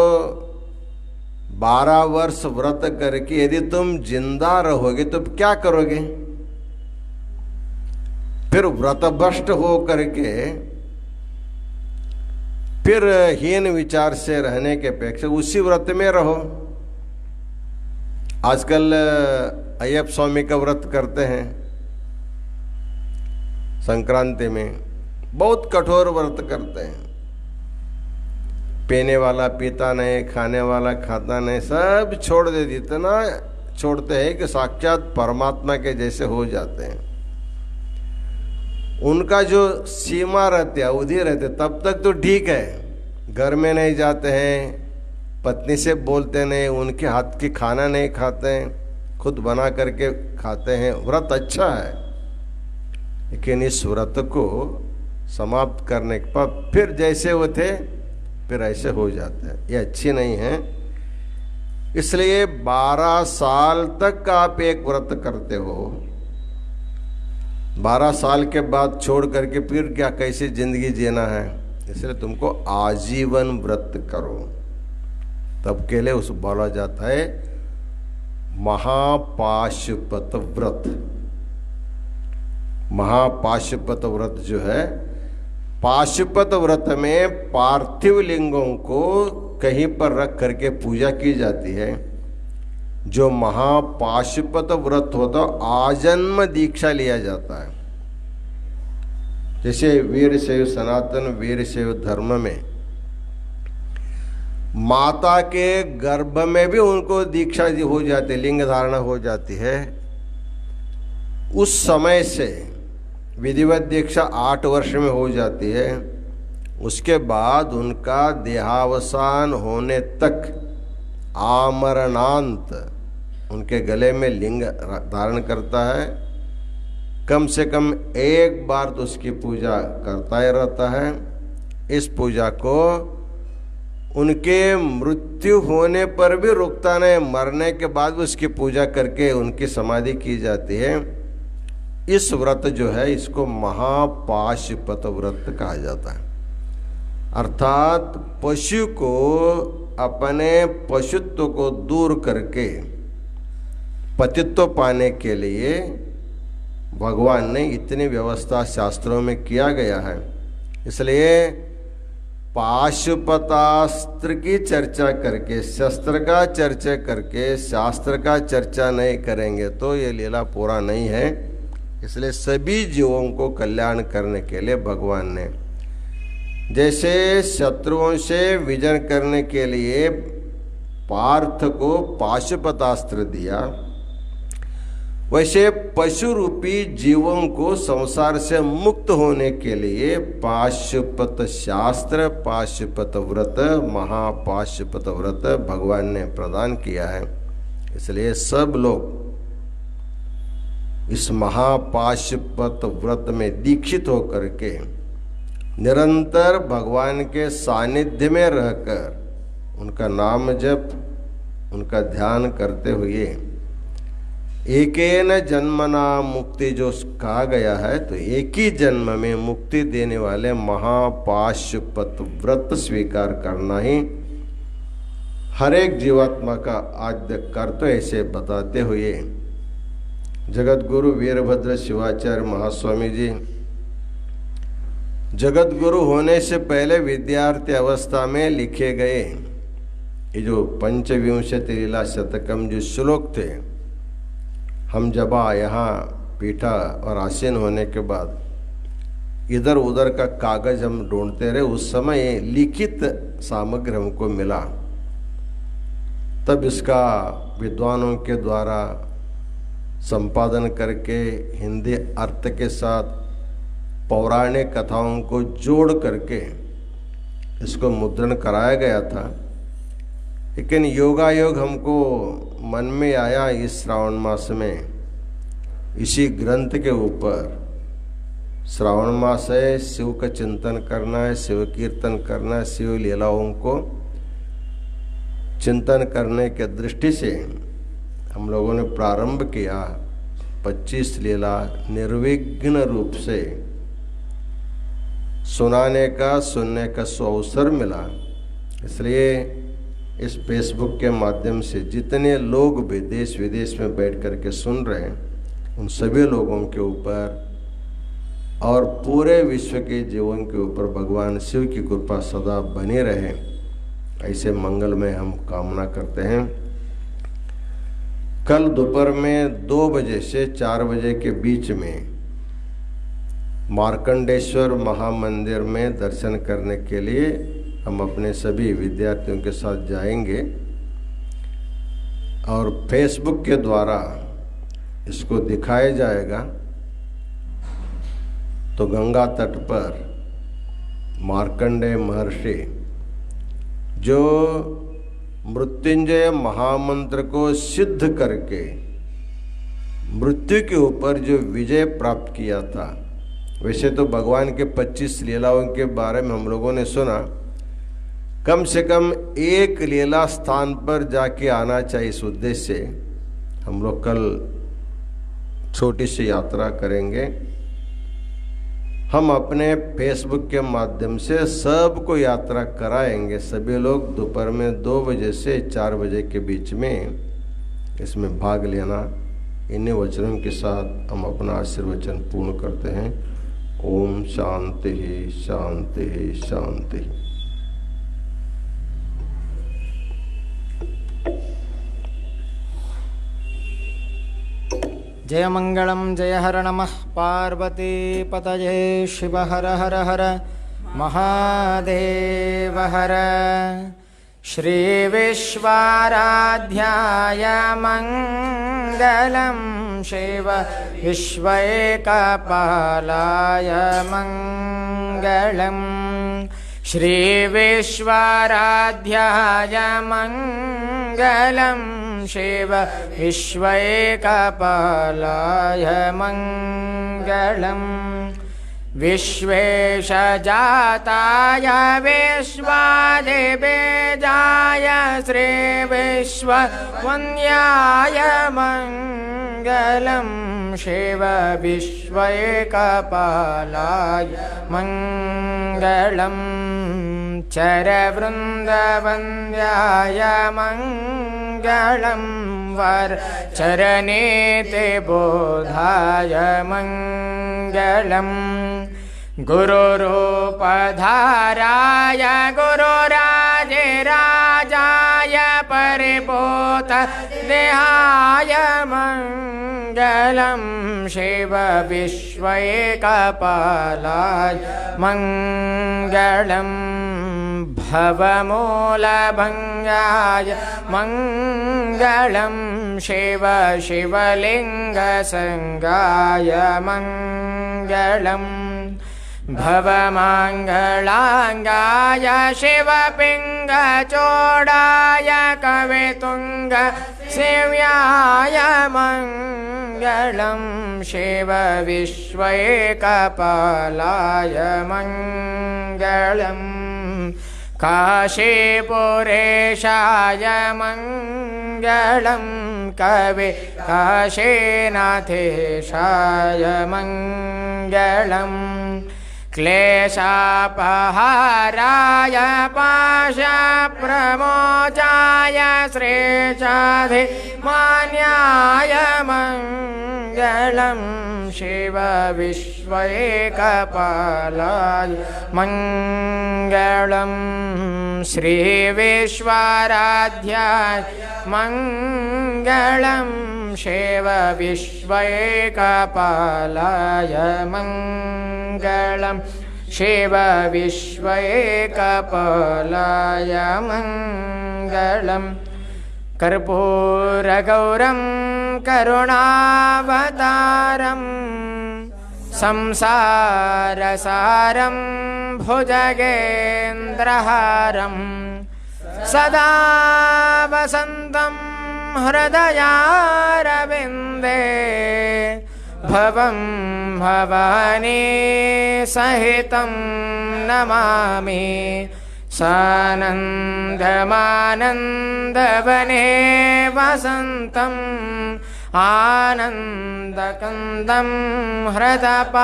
12 वर्ष व्रत करके यदि तुम जिंदा रहोगे तो क्या करोगे? फिर व्रतभ्रष्ट हो करके फिर हीन विचार से रहने के अपेक्षा उसी व्रत में रहो। आजकल अय्यप्प स्वामी का व्रत करते हैं संक्रांति में, बहुत कठोर व्रत करते हैं। पीने वाला पीता नहीं, खाने वाला खाता नहीं, सब छोड़ दे, इतना छोड़ते हैं कि साक्षात परमात्मा के जैसे हो जाते हैं। उनका जो सीमा रहती है, अवधि रहती, तब तक तो ठीक है, घर में नहीं जाते हैं, पत्नी से बोलते नहीं, उनके हाथ की खाना नहीं खाते हैं, खुद बना करके खाते हैं, व्रत अच्छा है। लेकिन इस व्रत को समाप्त करने के बाद फिर जैसे वो थे फिर ऐसे हो जाते हैं, ये अच्छी नहीं है। इसलिए 12 साल तक आप एक व्रत करते हो, 12 साल के बाद छोड़ करके फिर क्या कैसे जिंदगी जीना है, इसलिए तुमको आजीवन व्रत करो। तब के लिए उस बोला जाता है महापाशुपत व्रत। महापाशुपत व्रत जो है, पाशुपत व्रत में पार्थिव लिंगों को कहीं पर रख करके पूजा की जाती है। जो महापाशुपत व्रत होता आजन्म दीक्षा लिया जाता है। जैसे वीरशैव सनातन वीरशैव धर्म में माता के गर्भ में भी उनको दीक्षा हो जाती है, लिंग धारणा हो जाती है। उस समय से विधिवत दीक्षा 8 वर्ष में हो जाती है। उसके बाद उनका देहावसान होने तक आमरणांत उनके गले में लिंग धारण करता है। कम से कम 1 बार तो उसकी पूजा करता ही रहता है। इस पूजा को उनके मृत्यु होने पर भी रुकता नहीं, मरने के बाद भी उसकी पूजा करके उनकी समाधि की जाती है। इस व्रत जो है इसको महापाशुपत व्रत कहा जाता है। अर्थात पशु को अपने पशुत्व को दूर करके पतित्व पाने के लिए भगवान ने इतनी व्यवस्था शास्त्रों में किया गया है। इसलिए पाशुपतास्त्र की चर्चा करके, शस्त्र का चर्चा करके शास्त्र का चर्चा नहीं करेंगे तो ये लीला पूरा नहीं है। इसलिए सभी जीवों को कल्याण करने के लिए भगवान ने जैसे शत्रुओं से विजय करने के लिए पार्थ को पाशुपतास्त्र दिया, वैसे पशु रूपी जीवों को संसार से मुक्त होने के लिए पाशुपत शास्त्र, पाशुपत व्रत, महापाशुपत व्रत भगवान ने प्रदान किया है। इसलिए सब लोग इस महापाशुपत व्रत में दीक्षित होकर के निरंतर भगवान के सानिध्य में रहकर उनका नाम जप, उनका ध्यान करते हुए एकेन जन्मना मुक्ति जो कहा गया है, तो एक ही जन्म में मुक्ति देने वाले महापाशुपत व्रत स्वीकार करना ही हर एक जीवात्मा का आद्य कर्तव्य ऐसे बताते हुए जगत गुरु वीरभद्र शिवाचार्य महास्वामी जी जगत गुरु होने से पहले विद्यार्थी अवस्था में लिखे गए ये जो पंचविंशति लीला शतकम जो श्लोक थे, हम जब यहाँ पीठा और आसीन होने के बाद इधर उधर का कागज हम ढूंढते रहे, उस समय लिखित सामग्री हमको मिला। तब इसका विद्वानों के द्वारा संपादन करके हिंदी अर्थ के साथ पौराणिक कथाओं को जोड़ करके इसको मुद्रण कराया गया था। लेकिन योगायोग हमको मन में आया इस श्रावण मास में, इसी ग्रंथ के ऊपर श्रावण मास है, शिव का चिंतन करना है, शिव कीर्तन करना है, शिव लीलाओं को चिंतन करने के दृष्टि से हम लोगों ने प्रारंभ किया। 25 लीला निर्विघ्न रूप से सुनाने का, सुनने का अवसर मिला। इसलिए इस फेसबुक के माध्यम से जितने लोग भी देश विदेश में बैठ कर के सुन रहे हैं, उन सभी लोगों के ऊपर और पूरे विश्व के जीवन के ऊपर भगवान शिव की कृपा सदा बनी रहे, ऐसे मंगल में हम कामना करते हैं। कल दोपहर में 2 बजे से 4 बजे के बीच में मार्कंडेश्वर महामंदिर में दर्शन करने के लिए हम अपने सभी विद्यार्थियों के साथ जाएंगे और फेसबुक के द्वारा इसको दिखाया जाएगा। तो गंगा तट पर मार्कंडेय महर्षि जो मृत्युंजय महामंत्र को सिद्ध करके मृत्यु के ऊपर जो विजय प्राप्त किया था, वैसे तो भगवान के 25 लीलाओं के बारे में हम लोगों ने सुना, कम से कम एक लीला स्थान पर जाके आना चाहिए। इस उद्देश्य से हम लोग कल छोटी सी यात्रा करेंगे। हम अपने फेसबुक के माध्यम से सबको यात्रा कराएंगे। सभी लोग दोपहर में 2 बजे से 4 बजे के बीच में इसमें भाग लेना। इन्हीं वचनों के साथ हम अपना आशीर्वचन पूर्ण करते हैं। ओम शांति शांति शांति। जय मंगलम जय हर नमः पार्वती पतये शिव हर हर हर महादेव हर। श्री विश्वाराध्याय मंगलम शिव विश्व एकपालाय मंगलम। श्री विश्वाराध्याय मंगलम शिव विश्व एकपालाय मंगलम। विश्वेशजाताय विश्वादिबीजाय श्रीविश्ववन्द्याय मङ्गलं शिव विश्वैकपालाय मङ्गलं चरवृन्दवन्द्याय मङ्गलं वरचरणेते बोधाय मङ्गलम् गुरुरूपधाराय गुरुराजिराजाय परिपोतदेहाय मङ्गलं शिव विश्वैकपालाय मङ्गलं भवमूलभङ्गाय मङ्गलं शिव शिवलिङ्गसङ्गाय मङ्गलम् भवमङ्गलाङ्गाय शिवपिङ्गचोडाय कवितुङ्ग सेव्याय मङ्गलं शिव विश्वैकपालाय मङ्गलम् काशीपुरेशाय मङ्गलं कवि काशीनाथेशाय मङ्गलम् क्लेशापहाराय पाशप्रमोचाय श्रीचाधिमान्याय मङ्गलं शिव विश्वैकपालाय मङ्गलं श्रीविश्वाराध्याय मङ्गलं शिव विश्वैकपालाय मङ्गलं शिव विश्वैकपालाय मङ्गलम् कर्पूरगौरं करुणावतारं संसारसारं भुजगेन्द्रहारं सदा वसन्तं हृदयारविन्दे भवं भवानी सहितं नमामि सानन्दमानन्दवने वसन्तम् आनन्दकन्दं हृदपापवृन्दम्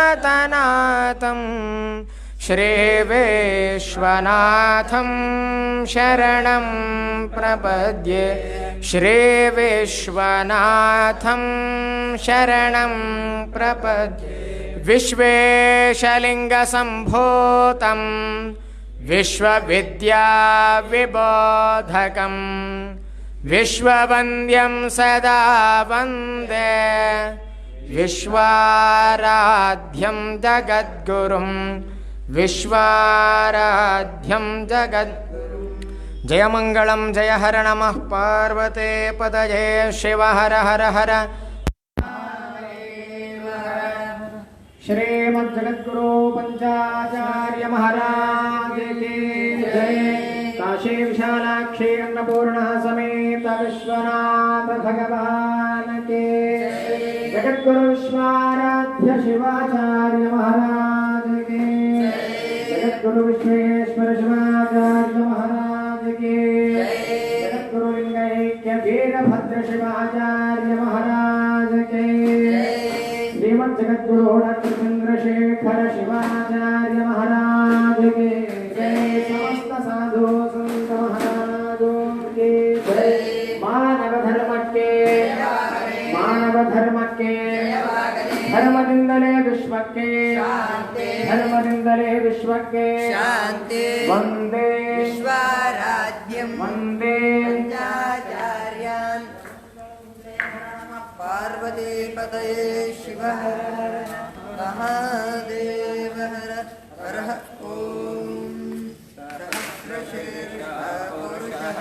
वाराणसेनाथमनाथनाथं श्रीविश्वनाथं शरणं प्रपद्ये श्रीविश्वनाथं शरणं प्रपद्ये विश्वेशलिङ्गसम्भूतं विश्वविद्याविबोधकं विश्ववन्द्यं सदा वन्दे विश्वाराध्यं जगद्गुरुं विश्वाराध्यं जयमङ्गलं जय हर नमः पार्वते पतये शिव हर हर हर श्रीमद्जगद्गुरु पंचाचार्य महाराज की जय। काशी विशालाक्षी अन्नपूर्णा समेत विश्वनाथ भगवान के जगद्गुरु विश्वाराध्य शिवाचार्य महाराज के जगद्गुरु विश्वेश्वर शिवाचार्य महाराज के जगद्गुरु लिंगैक्य वीरभद्र शिवाचार्य महाराज के श्रीमद्जगद्गुरु डॉक्टर चंद्रशेखर शिवाचार्य महाराज के जय। समस्त साधु संत महाराजों के जय। मानव धर्म के धर्मदिंदले विश्व के धर्मदिंदले विश्व के वंदे विश्वाराध्यं वंदे पंचाचार्यान् पार्वती पतये शिव हर महादेव हर हर ओम सहस्रशीर्षः पुरुषः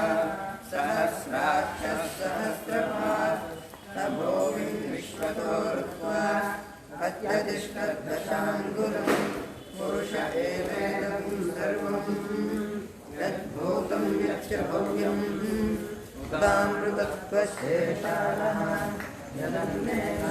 सहस्राक्षः सहस्रपात् तभोविन् विश्वतोर्त्वा हत्यतिष्ठद्दशाङ्गुलं पुरुष एवेदं सर्वं यद्भूतं यच्च भव्यं तदामृतत्वशेषाणः यदन्नेन